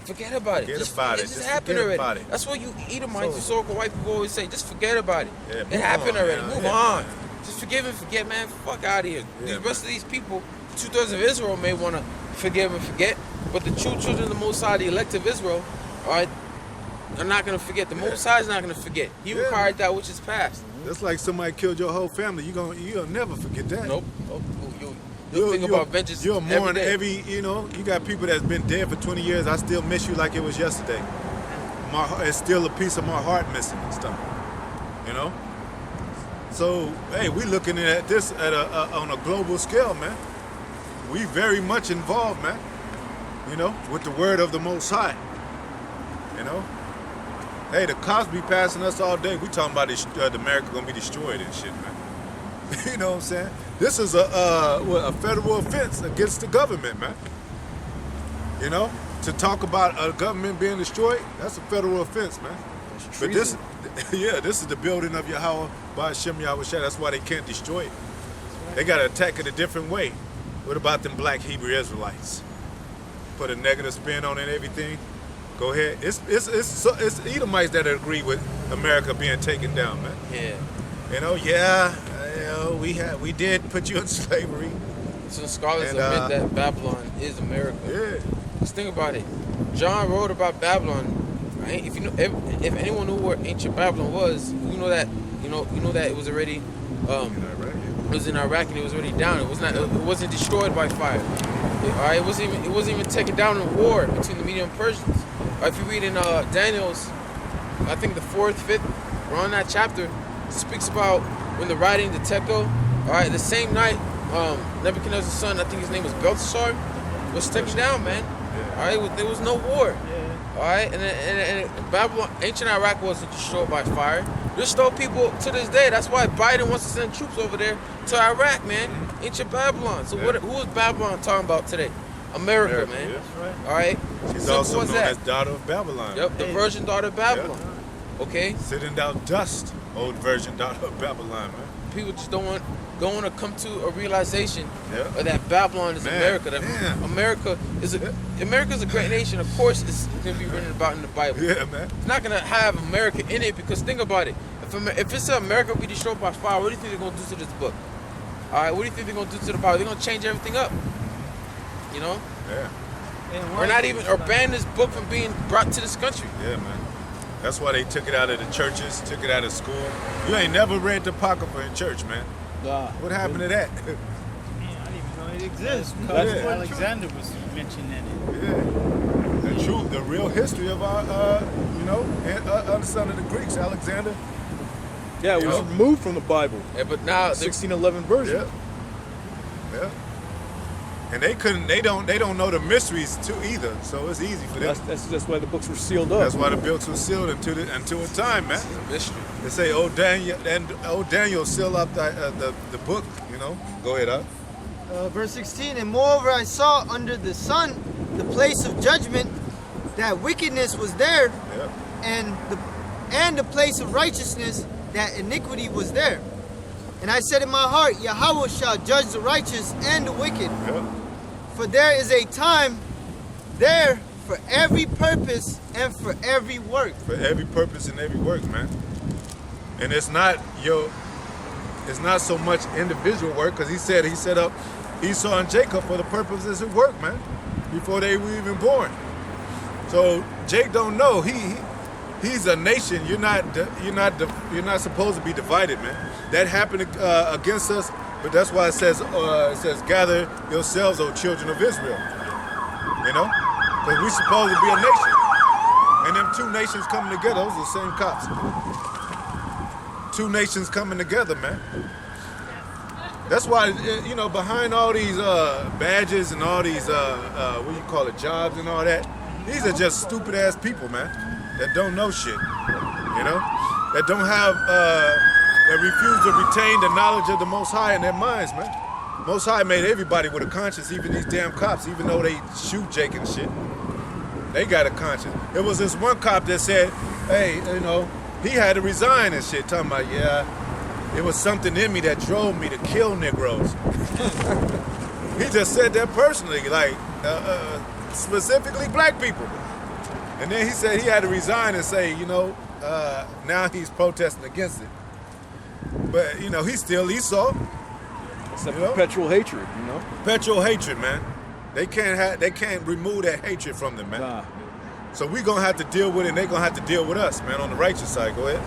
S1: Forget about it.
S2: Forget about it.
S1: It just
S2: Just
S1: happened
S2: forget
S1: already.
S2: about it.
S1: That's what you Edomites, historical white people always say. Just forget about it.
S2: Yeah,
S1: It
S2: move
S1: happened
S2: on,
S1: already.
S2: man.
S1: Move
S2: Yeah,
S1: on.
S2: man.
S1: Just forgive and forget, man. Fuck out of here.
S2: Yeah,
S1: The rest of these people, 2/3 of Israel may want to forgive and forget, but the true children of the Most High, the elect of Israel, all right, are not going to forget. The Most High is not going to forget. He
S2: Yeah.
S1: required that which is past.
S2: That's like somebody killed your whole family. You'll never forget that.
S1: Nope. You'll think about vengeance
S2: You'll mourn
S1: day.
S2: you got people that's been dead for 20 years. I still miss you like it was yesterday. It's still a piece of my heart missing and stuff. You know? So, hey, we looking at this on a global scale, man. We very much involved, man. You know, with the word of the Most High. You know? Hey, the cops be passing us all day. We talking about America gonna be destroyed and shit, man. You know what I'm saying? This is a federal offense against the government, man. You know, to talk about a government being destroyed, that's a federal offense, man. But this is the building of Yahweh by Hashem Yahweh Shai. That's why they can't destroy it. They got to attack it a different way. What about them black Hebrew Israelites? Put a negative spin on it and everything. Go ahead. It's Edomites that agree with America being taken down, man.
S1: Yeah.
S2: We did put you in slavery.
S1: So scholars
S2: And,
S1: admit that Babylon is America.
S2: Yeah.
S1: Just think about it. John wrote about Babylon. Right? If anyone knew where ancient Babylon was, you know that it was already it was in Iraq and it was already down. It wasn't destroyed by fire. It wasn't even taken down in war between the Median Persians. If you read in Daniel's, I think the 4th, 5th, around that chapter, it speaks about when the writing, the tekel, all right, the same night, Nebuchadnezzar's son, I think his name was Belteshazzar, was taken down, man. All right, there was no war. All right, and Babylon, ancient Iraq wasn't destroyed by fire. There's still people to this day. That's why Biden wants to send troops over there to Iraq, man. Ancient Babylon. So who is Babylon talking about today? America, man.
S2: Yeah.
S1: All right.
S2: She's
S1: Simple
S2: also
S1: as
S2: known
S1: that.
S2: as daughter of Babylon.
S1: Yep, the virgin daughter of Babylon. Okay.
S2: Sitting down dust, old virgin daughter of Babylon, man.
S1: People just don't want to come to a realization
S2: Yeah.
S1: that Babylon is
S2: Man,
S1: America. That
S2: man.
S1: America's a great nation. Of course, it's going to be written about in the Bible.
S2: Yeah, man.
S1: It's not going to have America in it because think about it. If it's America be destroyed by fire, what do you think they're gonna do to this book? All right, what do you think they're gonna do to the Bible? They're gonna change everything up. You know,
S2: Yeah.
S1: or not even, or ban this book from being brought to this country.
S2: Yeah, man. That's why they took it out of the churches, took it out of school. You ain't never read the Apocrypha in church, man.
S4: Nah.
S2: What happened to that?
S7: Man, I didn't even know it exists.
S2: That's-
S7: Because Alexander was mentioned in it.
S2: Yeah. The truth, the real history of our, son of the Greeks, Alexander.
S4: Yeah, it was removed from the Bible.
S1: Yeah, but now
S4: 1611 version.
S2: Yeah. Yeah. And they don't know the mysteries too either. So it's easy for them.
S4: That's why the books were sealed up.
S2: That's why the books were sealed until a time, man.
S1: mystery.
S2: They say, Daniel, seal up the book. You know. Go ahead, up.
S3: Verse 16, and moreover I saw under the sun the place of judgment, that wickedness was there,
S2: Yeah.
S3: and the place of righteousness, that iniquity was there. And I said in my heart, Yahweh shall judge the righteous and the wicked.
S2: Yeah.
S3: For there is a time there for every purpose and for every work.
S2: For every purpose and every work, man. And it's not so much individual work, because he said he set up Esau and Jacob for the purposes of work, man, before they were even born. So Jake don't know he's a nation. You're not supposed to be divided, man. That happened against us, but that's why it says gather yourselves, O children of Israel. You know, because we're supposed to be a nation, and them two nations coming together. Those are the same cops. Two nations coming together, man. That's why, behind all these badges and all these, jobs and all that, these are just stupid ass people, man, that don't know shit, that don't have, that refuse to retain the knowledge of the Most High in their minds, man. Most High made everybody with a conscience, even these damn cops, even though they shoot Jake and shit. They got a conscience. There was this one cop that said, hey, he had to resign and shit, talking about, it was something in me that drove me to kill Negroes. He just said that personally, like, specifically black people. And then he said he had to resign and say, now he's protesting against it. But, he's still Esau.
S4: It's a perpetual hatred,
S2: Perpetual hatred, man. They can't remove that hatred from them, man.
S4: Nah.
S2: So we're going to have to deal with it, and they're going to have to deal with us, man, on the righteous side. Go ahead.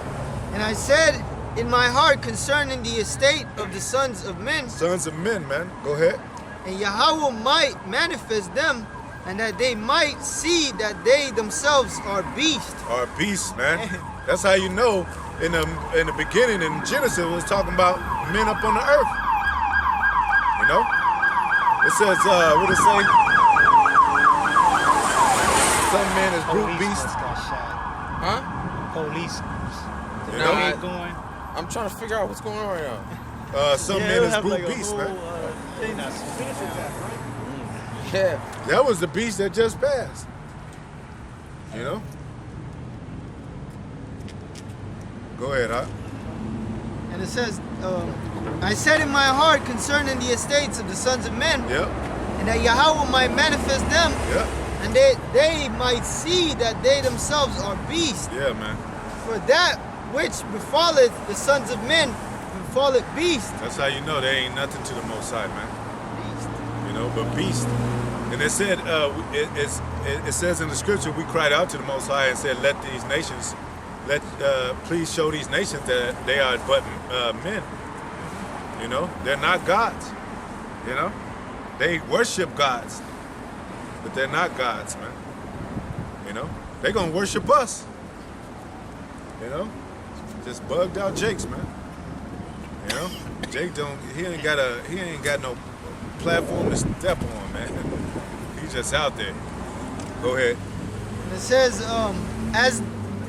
S3: And I said in my heart concerning the estate of the sons of men,
S2: Sons of men, man. Go ahead.
S3: and Yahweh might manifest them, and that they might see that they themselves are beasts.
S2: Are beasts, man. That's how you know in the beginning in Genesis it was talking about men up on the earth. It says, what it say? Some men is brute beasts.
S7: Got shot.
S1: Huh?
S7: Police.
S1: Nah,
S7: Going.
S1: I'm trying to figure out what's going on right now.
S2: Some men is brute beasts, man.
S1: Yeah.
S2: That was the beast that just passed. Go ahead, huh?
S3: And it says, I said in my heart concerning the estates of the sons of men,
S2: Yep.
S3: and that Yahweh might manifest them,
S2: Yep.
S3: and they might see that they themselves are beasts.
S2: Yeah, man.
S3: For that which befalleth the sons of men befalleth beast.
S2: That's how you know they ain't nothing to the Most High, man. But beast. And it said, it says in the scripture, we cried out to the Most High and said, please show these nations that they are but men. They're not gods. They worship gods, but they're not gods, man. They're gonna worship us. Just bugged out Jake's, man. Jake he ain't got no platform to step on, man. He's just out there. Go ahead.
S3: And it says, as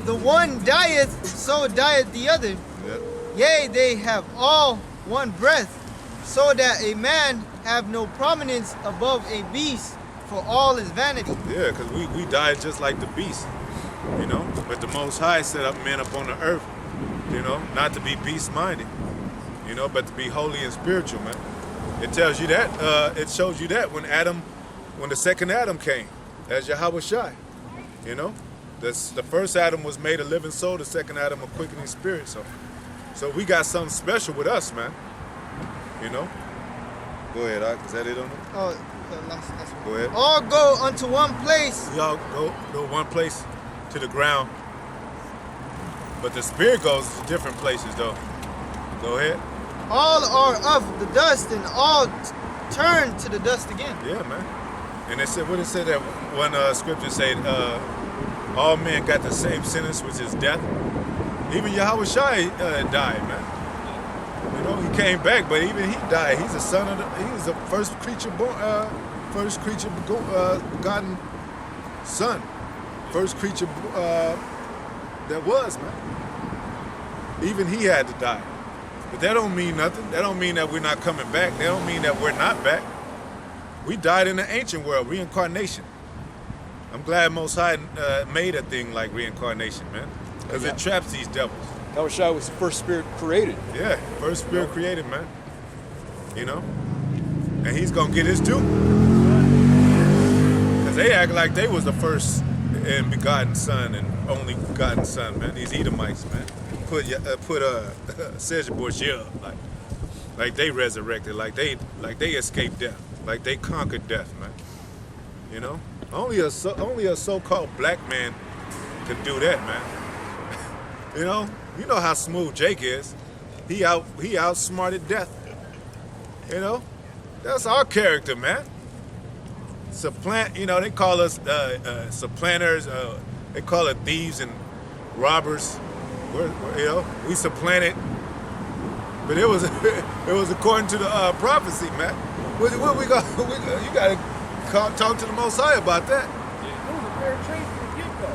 S3: the one dieth, so dieth the other.
S2: Yep.
S3: Yea, they have all one breath, so that a man have no prominence above a beast, for all is vanity.
S2: Yeah, because we died just like the beast. But the Most High set up men upon the earth, not to be beast-minded, but to be holy and spiritual, man. It tells you that, it shows you that when the second Adam came, as Yahweh Shai, The first Adam was made a living soul. The second Adam a quickening spirit. So we got something special with us, man. You know. Go ahead, Doc. Is that it on it?
S3: Oh, the last one.
S2: Go ahead.
S3: All go unto one place.
S2: We all go one place to the ground. But the spirit goes to different places, though. Go ahead.
S3: All are of the dust, and all turn to the dust again.
S2: Yeah, man. And it said, what it said that one scripture said, all men got the same sentence, which is death. Even Yahweh Shai died, man. You know, he came back, but even he died. He's a son of he was the first creature born, begotten son, first creature that was, man. Even he had to die. But that don't mean nothing. That don't mean that we're not coming back. That don't mean that we're not back. We died in the ancient world, reincarnation. I'm glad Most High made a thing like reincarnation, man, because it traps these devils.
S4: Yahushua was the first spirit created.
S2: Yeah, first spirit created, man. You know? And he's going to get his due. Because they act like they was the first and begotten son and only begotten son, man. These Edomites, man. Put Sedgebush here, like they resurrected, like they escaped death, like they conquered death, man. You know? Only a so-called black man could do that, man. You know how smooth Jake is. He outsmarted death. You know? That's our character, man. They call us supplanters, they call it thieves and robbers. We supplanted. But it was according to the prophecy, man. What we got? You gotta talk to the Most High about that.
S6: It was a fair trade from the get-go.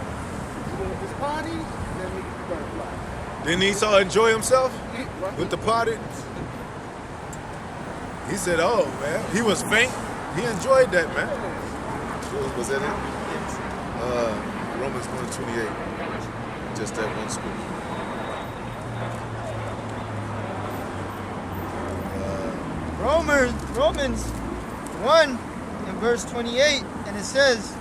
S6: This party, then we get the butterfly.
S2: Didn't Esau enjoy himself
S6: Right.
S2: with the party? He said, "Oh man, he was faint. He enjoyed that, man." Was that it? Romans 1:28. Just that one scripture.
S3: Romans 1 and verse 28, and it says,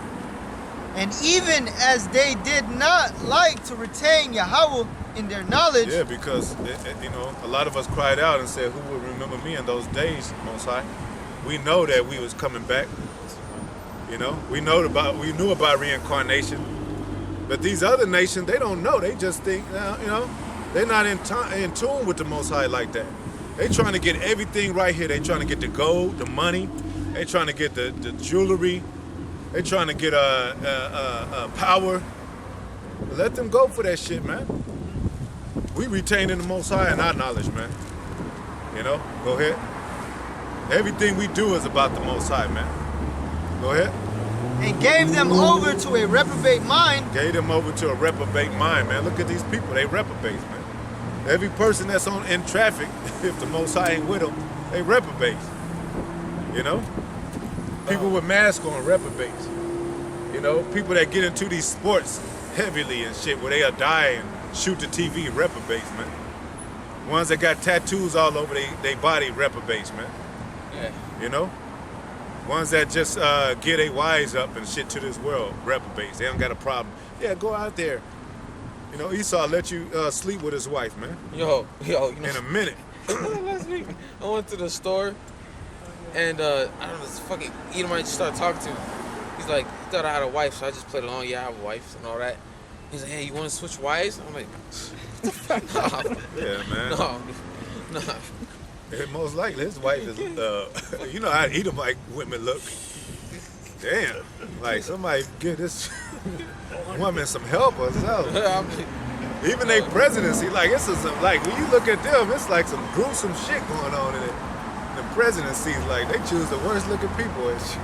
S3: and even as they did not like to retain Yahweh in their knowledge.
S2: Yeah, because a lot of us cried out and said, "Who will remember me in those days, Most High?" We know that we was coming back. You know, we knew about reincarnation, but these other nations, they don't know. They just think, they're not in tune with the Most High like that. They trying to get everything right here. They trying to get the gold, the money. They trying to get the jewelry. They trying to get power. Let them go for that shit, man. We retaining the Most High in our knowledge, man. You know, go ahead. Everything we do is about the Most High, man. Go ahead.
S3: And gave them over to a reprobate mind.
S2: Gave them over to a reprobate mind, man. Look at these people. They reprobates, man. Every person that's in traffic, if the Most High ain't with them, they reprobates. You know? People with masks on, reprobates. You know? People that get into these sports heavily and shit, where they'll die and shoot the TV, reprobates, man. Ones that got tattoos all over their body, reprobates, man.
S1: Yeah.
S2: You know? Ones that just get their wives up and shit to this world, reprobates. They don't got a problem. Yeah, go out there. You know, Esau let you sleep with his wife, man.
S1: Yo,
S2: In a minute.
S1: last week I went to the store and I don't know, this fucking Edomite just started talking to me. He's like, he thought I had a wife, so I just played along. Yeah, I have a wife and all that. He's like, hey, you want to switch wives? I'm like, nah.
S2: Yeah, man.
S1: No.
S2: Most likely his wife is, you know how Edomite women look. Damn. Like, somebody give this woman some help or something. Even their presidency, like, it's like, when you look at them, it's like some gruesome shit going on in it. The presidencies, like, they choose the worst looking people and shit.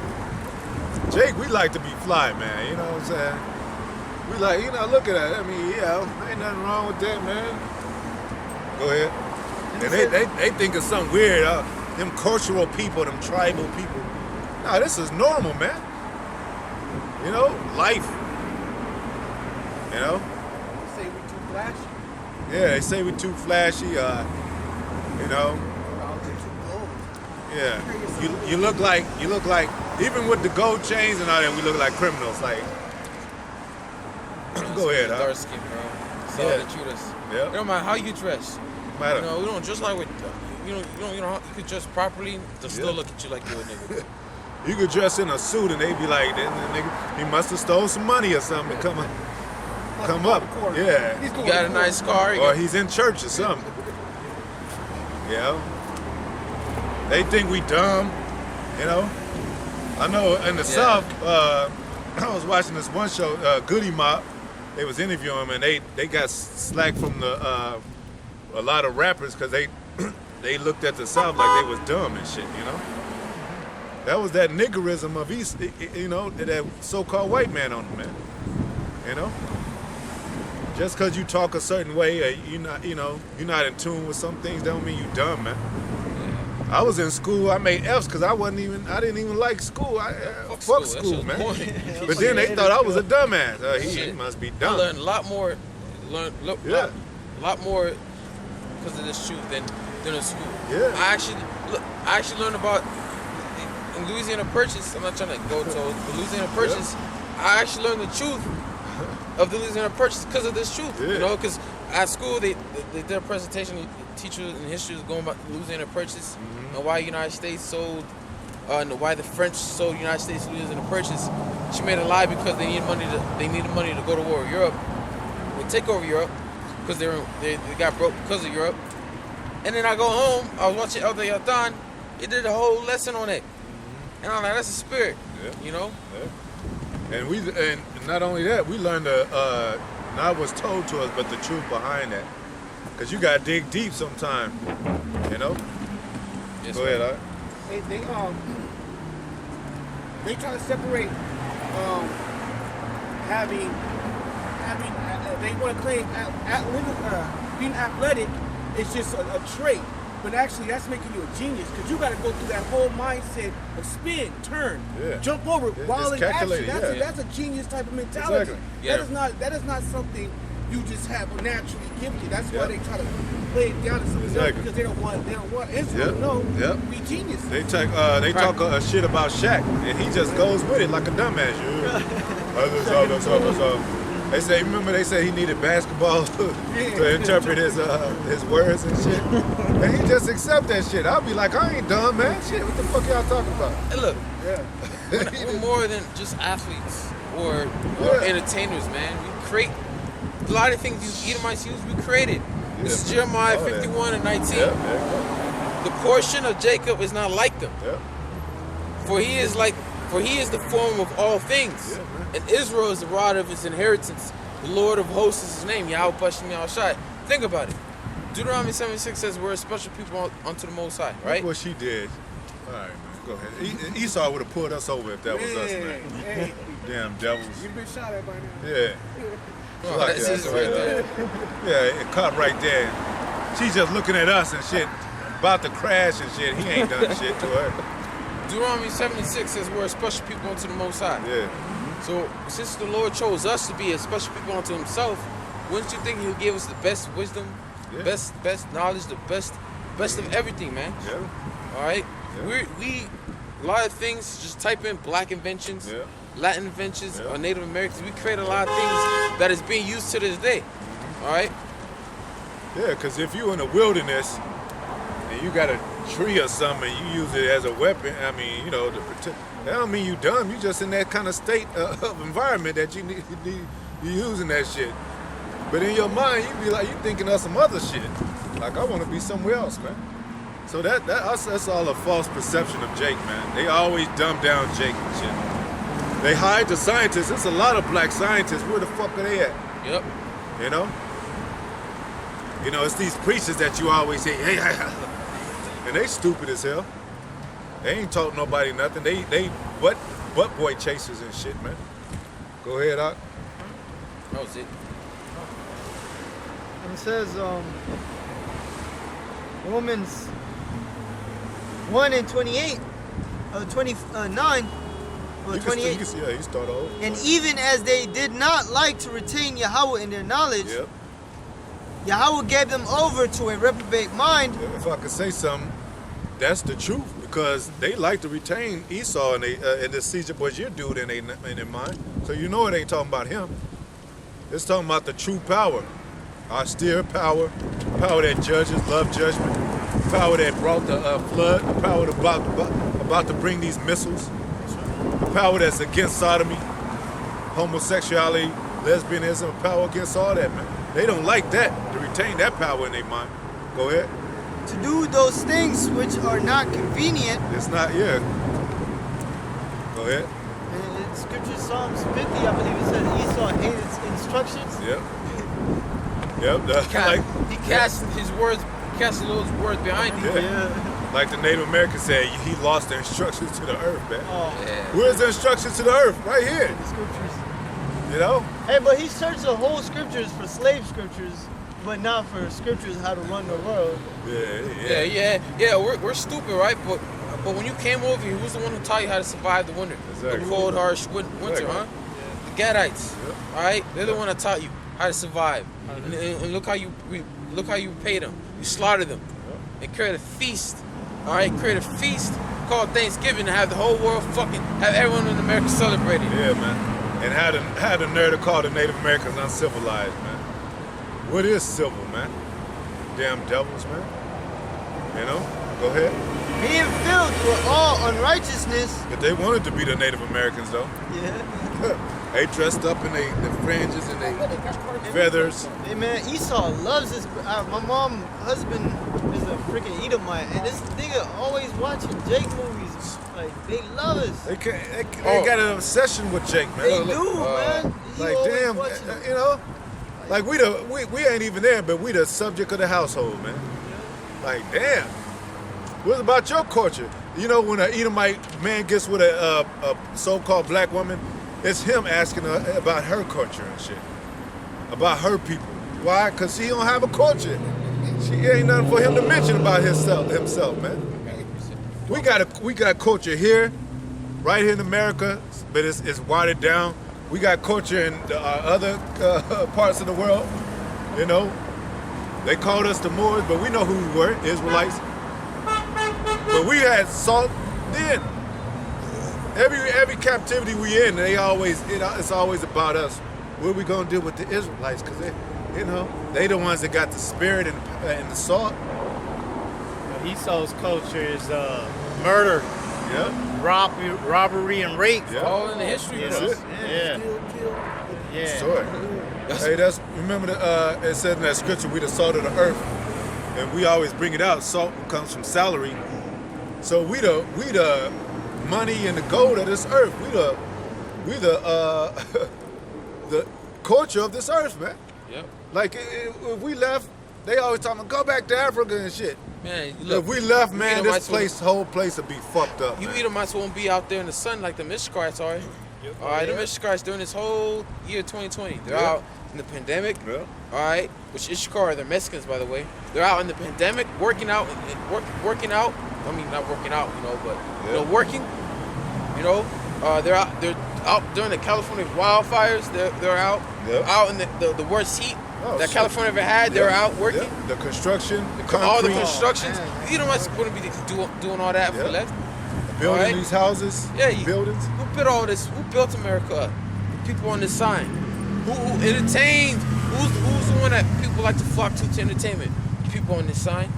S2: Jake, we like to be fly, man, you know what I'm saying? We like, look at that. I mean, ain't nothing wrong with that, man. Go ahead. And they think it's something weird, them cultural people, them tribal people. No, this is normal, man. You know, life. You know?
S6: Say we too flashy.
S2: Yeah, they say we're too flashy, you know. Yeah. You look like, even with the gold chains and all that, we look like criminals. Like, Go ahead, huh?
S1: Dark skin, bro. That's how
S2: Yeah.
S1: they treat us.
S2: Yeah.
S1: It don't matter how you dress.
S2: Matter.
S1: You know, we don't dress like with. You could dress properly. They'll still
S2: Yeah.
S1: look at you like you're a nigga.
S2: You could dress in a suit and they be like, that nigga, he must have stole some money or something to come up. Yeah.
S1: You got a nice car.
S2: Or he's in church or something. Yeah. They think we dumb, you know. I know in the South, I was watching this one show, Goody Mob. They was interviewing him and they got slack from a lot of rappers because they they looked at the South like they was dumb and shit, you know. That was that niggerism of East, you know, that so-called white man on them, man. You know? Just because you talk a certain way, you're not in tune with some things, don't mean you dumb, man. I was in school, I made F's because I didn't even like school. Fuck school, man. But then they thought I was a dumbass. He must be
S1: I
S2: dumb.
S1: learned a lot more. A lot more because of this truth than in school.
S2: Yeah.
S1: I actually learned about in Louisiana Purchase. I'm not trying to go to the Louisiana Purchase. I actually learned the truth of the Louisiana Purchase because of this truth.
S2: Yeah.
S1: You know, because at school they did a presentation. The teacher in history was going about the Louisiana Purchase and why the United States sold, and why the French sold United States Louisiana Purchase. She made a lie because they needed money to go to war with Europe, they take over Europe because they got broke because of Europe. And then I go home. I was watching El Yatan. It did a whole lesson on it, and I'm like, that's a spirit, you know.
S2: Yeah. And not only that, we learned not what's told to us, but the truth behind that. Cause you gotta dig deep sometime, you know.
S1: Yes,
S2: Go ahead,
S6: They try to separate they want to claim being athletic is just a trait, but actually that's making you a genius because you got to go through that whole mindset of spin, turn, jump over while in action. That's a genius type of mentality.
S2: Exactly.
S1: Yeah.
S6: That is not something you just have naturally given you. That's why they try to play it down to something else because they don't want Israel to know be genius.
S2: They talk shit about Shaq, and he just goes with it like a dumbass. They say, remember they said he needed basketball to interpret his words and shit, and he just accept that shit. I'll be like, I ain't dumb, man. Shit, what the fuck y'all talking about?
S1: Hey, look, we're more than just athletes or entertainers, man. We create a lot of things these Edomites use. We created. This is Jeremiah 51 and 19. The portion of Jacob is not like them, for he is the form of all things, and Israel is the rod of his inheritance. The Lord of hosts is his name. Yahweh Bashim Yahushai. Think about it. Deuteronomy 76 says we're a special people unto the Most High, right?
S2: Look what she did. All right, man, go ahead. Esau would have pulled us over if that was us, man.
S6: Hey,
S2: Damn devils.
S6: you've been shot at by now.
S2: Yeah.
S1: Oh,
S2: Like
S1: that's
S2: that.
S1: easy right there.
S2: Yeah, it caught right there. She's just looking at us and shit, about to crash and shit. He ain't done shit to her.
S1: Deuteronomy 76 says we're a special people unto the Most High.
S2: Yeah.
S1: So since the Lord chose us to be a special people unto himself, wouldn't you think he'll give us the best wisdom, best knowledge, the best of everything, man?
S2: Yeah.
S1: All right?
S2: Yeah.
S1: We a lot of things, just type in black inventions, Latin inventions, or Native Americans. We create a lot of things that is being used to this day. All right?
S2: Yeah, because if you're in the wilderness and you got a tree or something and you use it as a weapon, I mean, you know, to protect, that don't mean you dumb. You just in that kind of state of environment that you need you using that shit. But in your mind, you be like, you thinking of some other shit. Like, I want to be somewhere else, man. So that's all a false perception of Jake, man. They always dumb down Jake and shit. They hide the scientists. There's a lot of black scientists. Where the fuck are they at?
S1: Yep.
S2: You know? You know, it's these preachers that you always say, hey, and they stupid as hell. They ain't taught nobody nothing. They butt boy chasers and shit, man. Go ahead, Doc.
S1: That was it.
S3: And it says, Romans 1 and 28, 29, or 28.
S2: You start over.
S3: And even as they did not like to retain Yahweh in their knowledge, Yahweh gave them over to a reprobate mind.
S2: If I could say something, that's the truth, because they like to retain Esau and the siege of boys, your dude in their mind. So you know it ain't talking about him. It's talking about the true power. Austere power. Power that judges, love judgment. Power that brought the flood. The power about to bring these missiles. The power that's against sodomy, homosexuality, lesbianism, power against all that, man. They don't like that, to retain that power in their mind. Go ahead.
S3: To do those things which are not convenient.
S2: It's not, yeah. Go ahead.
S3: In Scripture, Psalms 50, I believe it says Esau hated instructions.
S2: Yep. Yep.
S1: He cast his words, cast those words behind him.
S2: Yeah. Like the Native Americans said, he lost the instructions to the earth, man.
S3: Oh,
S1: Yeah.
S2: Where's the instructions to the earth? Right here.
S3: the Scriptures.
S2: You know?
S3: Hey, but he searched the whole Scriptures for slave Scriptures, but not for Scriptures how to run the world.
S1: Yeah. We're stupid, right? But when you came over here, who's the one who taught you how to survive the winter?
S2: Exactly.
S1: The cold, harsh winter,
S2: Exactly.
S1: huh? The Gadites, all right? They're the one that taught you how to survive. And look how you paid them. You slaughtered them and created a feast. All right, create a feast called Thanksgiving to have the whole world have everyone in America celebrating.
S2: Yeah, man. And had the nerve to call the Native Americans uncivilized, man. What is civil, man? Damn devils, man. You know? Go ahead.
S3: Being filled with all unrighteousness.
S2: But they wanted to be the Native Americans, though.
S3: Yeah.
S2: They dressed up in the fringes and they feathers.
S3: Hey man, Esau loves his. My mom's husband is a freaking Edomite, and this nigga always watching Jake movies. Like they love us.
S2: They got an obsession with Jake, man.
S3: They do, man. He
S2: Like
S3: always
S2: damn,
S3: watching it.
S2: you know, like we ain't even there, but we the subject of the household, man. Like damn, what about your culture? You know, when an Edomite man gets with a so-called black woman, it's him asking her about her culture and shit, about her people. Why? Cause he don't have a culture. She ain't nothing for him to mention about himself, man. We got culture here, right here in America, but it's watered down. We got culture in the other parts of the world. You know, they called us the Moors, but we know who we were, Israelites. But we had salt then. Every captivity we in, it's always about us. What are we gonna do with the Israelites? Cause they the ones that got the spirit and the salt.
S7: Esau's culture is murder,
S2: Yeah.
S7: robbery, and rape.
S2: Yeah.
S1: All in the history,
S7: You
S1: bro.
S7: know?
S2: it.
S7: Yeah.
S2: Story. Hey, remember it said in that scripture, we the salt of the earth, and we always bring it out. Salt comes from salary, so we the money and the gold of this earth. We the the culture of this earth, man.
S1: Yep.
S2: Like if we left, they always talking go back to Africa and shit.
S1: Man, look,
S2: If we left,
S1: you
S2: man,
S1: Edomites
S2: this whole place would be fucked up.
S1: You
S2: man.
S1: Edomites won't be out there in the sun like the Mishkarites are. All right, the Mishkarites during this whole year 2020, they're
S2: Yeah.
S1: out in the pandemic.
S2: Yeah.
S1: All right, which Ishkar, they're Mexicans, by the way. They're out in the pandemic, working out. Working out. I mean, not working out, you know, but you know, working. You know, they're out during the California wildfires. They're out.
S2: Yep.
S1: Out in the worst heat
S2: Oh,
S1: that
S2: shit.
S1: California ever had. They're out working.
S2: Yep. The construction,
S1: All the
S2: concrete,
S1: constructions.
S3: man.
S1: You know what's going to be doing all that if we
S2: Yep.
S1: left?
S2: building
S1: Alright.
S2: these houses,
S1: Yeah,
S2: buildings.
S1: Who built all this? Who built America up? People on this sign. Who entertained? Who's the one that people like to flock to entertainment? People on this sign.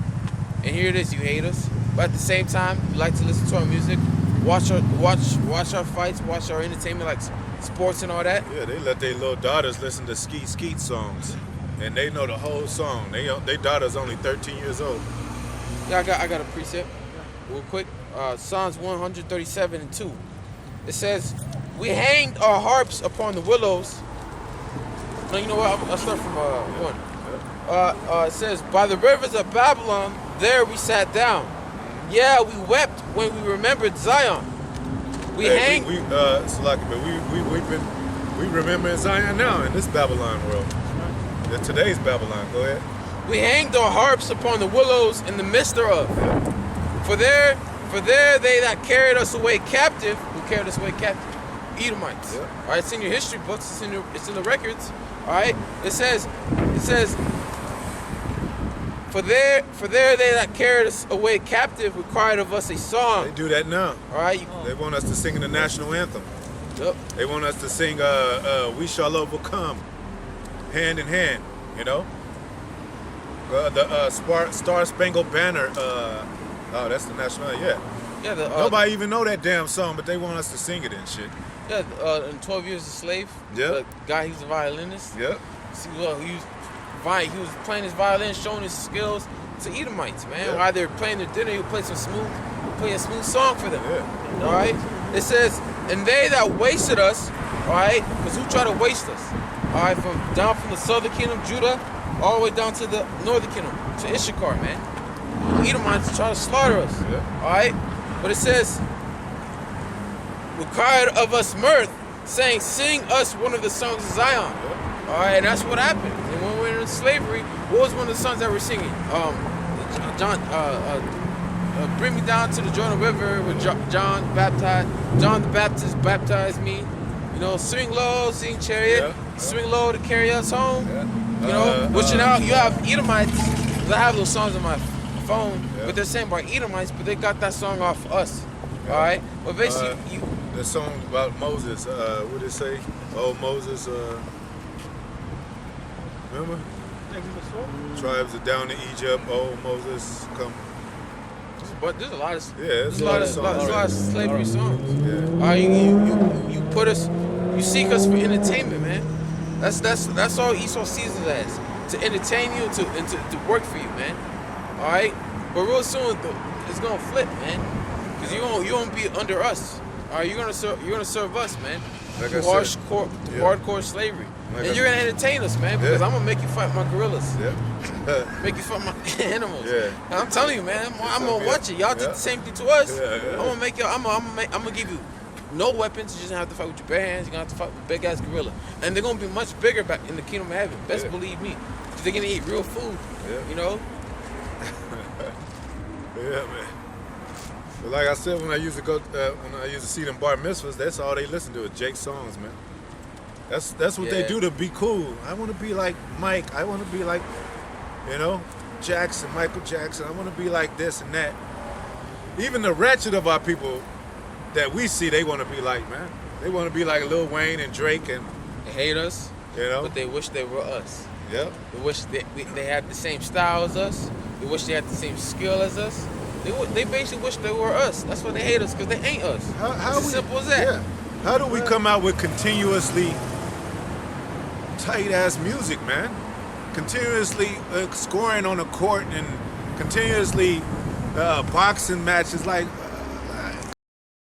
S1: And here it is, you hate us. But at the same time, you like to listen to our music, watch our fights, watch our entertainment like sports and all that.
S2: Yeah, they let their little daughters listen to skeet songs, and they know the whole song. They daughter's only 13 years old.
S1: Yeah, I got a precept real quick. Psalms 137 and 2. It says, "We hanged our harps upon the willows." No, you know what? I'll start from 1. It says, "By the rivers of Babylon, there we sat down. Yeah, we wept when we remembered Zion. We hanged."
S2: Salaki, but we remember Zion now in this Babylon world. Today's Babylon. Go ahead.
S1: We hanged our harps upon the willows in the midst thereof. For there they that carried us away captive, who carried us away captive, Edomites.
S2: Yeah.
S1: All right, it's in your history books, it's in the records. All right, it says, for there they that carried us away captive required of us a
S2: They
S1: song.
S2: do that now.
S1: All right,
S2: They want us to sing the national anthem.
S1: yep.
S2: They want us to sing "We Shall Overcome." hand in hand, you know. The Star Spangled Banner. Oh, that's the national. Yeah.
S1: Yeah,
S2: Nobody even know that damn song, but they want us to sing it and shit.
S1: Yeah, in 12 Years a Slave.
S2: Yeah.
S1: The guy, he's a violinist.
S2: Yep.
S1: See, well, he was playing his violin, showing his skills to Edomites, man.
S2: Yeah.
S1: While they're playing their dinner, he'll play a smooth song for them.
S2: Yeah.
S1: All right. It says, and they that wasted us, all right, because who tried to waste us? All right, down from the southern kingdom, Judah, all the way down to the northern kingdom, to Issachar, man. Edomites try to slaughter us.
S2: Yeah.
S1: All right, but it says, required of us mirth, saying, sing us one of the songs of Zion. All right, and that's what happened. And when we were in slavery, what was one of the songs that we're singing? Bring me down to the Jordan River with John the Baptist baptized me. You know, swing low, sing chariot, swing low to carry us home. You know, which now you have Edomites. 'Cause I have those songs on my phone, but they're saying by Edomites, but they got that song off us. All right, but basically,
S2: the song about Moses. What did it say? Oh, Moses. Remember? Tribes are down in Egypt. Oh, Moses, come.
S1: but there's a lot of
S2: There's
S1: a lot of slavery songs.
S2: Yeah.
S1: All right, you put us, you seek us for entertainment, man. That's all Esau sees it as, to entertain you and to work for you, man. All right, but real soon it's gonna flip, man, because you won't be under us. All right, you're gonna serve us, man.
S2: Like
S1: through
S2: I said,
S1: hardcore slavery,
S2: Like
S1: and you're gonna entertain us, man, because I'm gonna make you fight my gorillas.
S2: Yeah.
S1: Make you fight my animals.
S2: Yeah.
S1: And I'm telling you, man, I'm gonna watch it. Y'all did the same thing to us.
S2: Yeah.
S1: I'm gonna make you. I'm gonna give you no weapons. You just have to fight with your bare hands. You're gonna have to fight with a big ass gorilla, and they're gonna be much bigger back in the kingdom of heaven. Best believe me, because they're gonna eat real food.
S2: Yeah.
S1: You know.
S2: Yeah, man. But like I said, when I used to see them bar mitzvahs, that's all they listen to is Jake's songs, man. That's what they do to be cool. I want to be like Mike. I want to be like, you know, Michael Jackson. I want to be like this and that. Even the ratchet of our people that we see, they want to be like, man. They want to be like Lil Wayne and Drake, and
S1: They hate us,
S2: you know.
S1: but they wish they were us.
S2: Yep.
S1: They wish they had the same style as us. They wish they had the same skill as us. They basically wish they were us. That's why they hate us, because they ain't us. It's as simple as that.
S2: Yeah. How do we come out with continuously tight ass music, man? Continuously scoring on the court and continuously boxing matches. Like,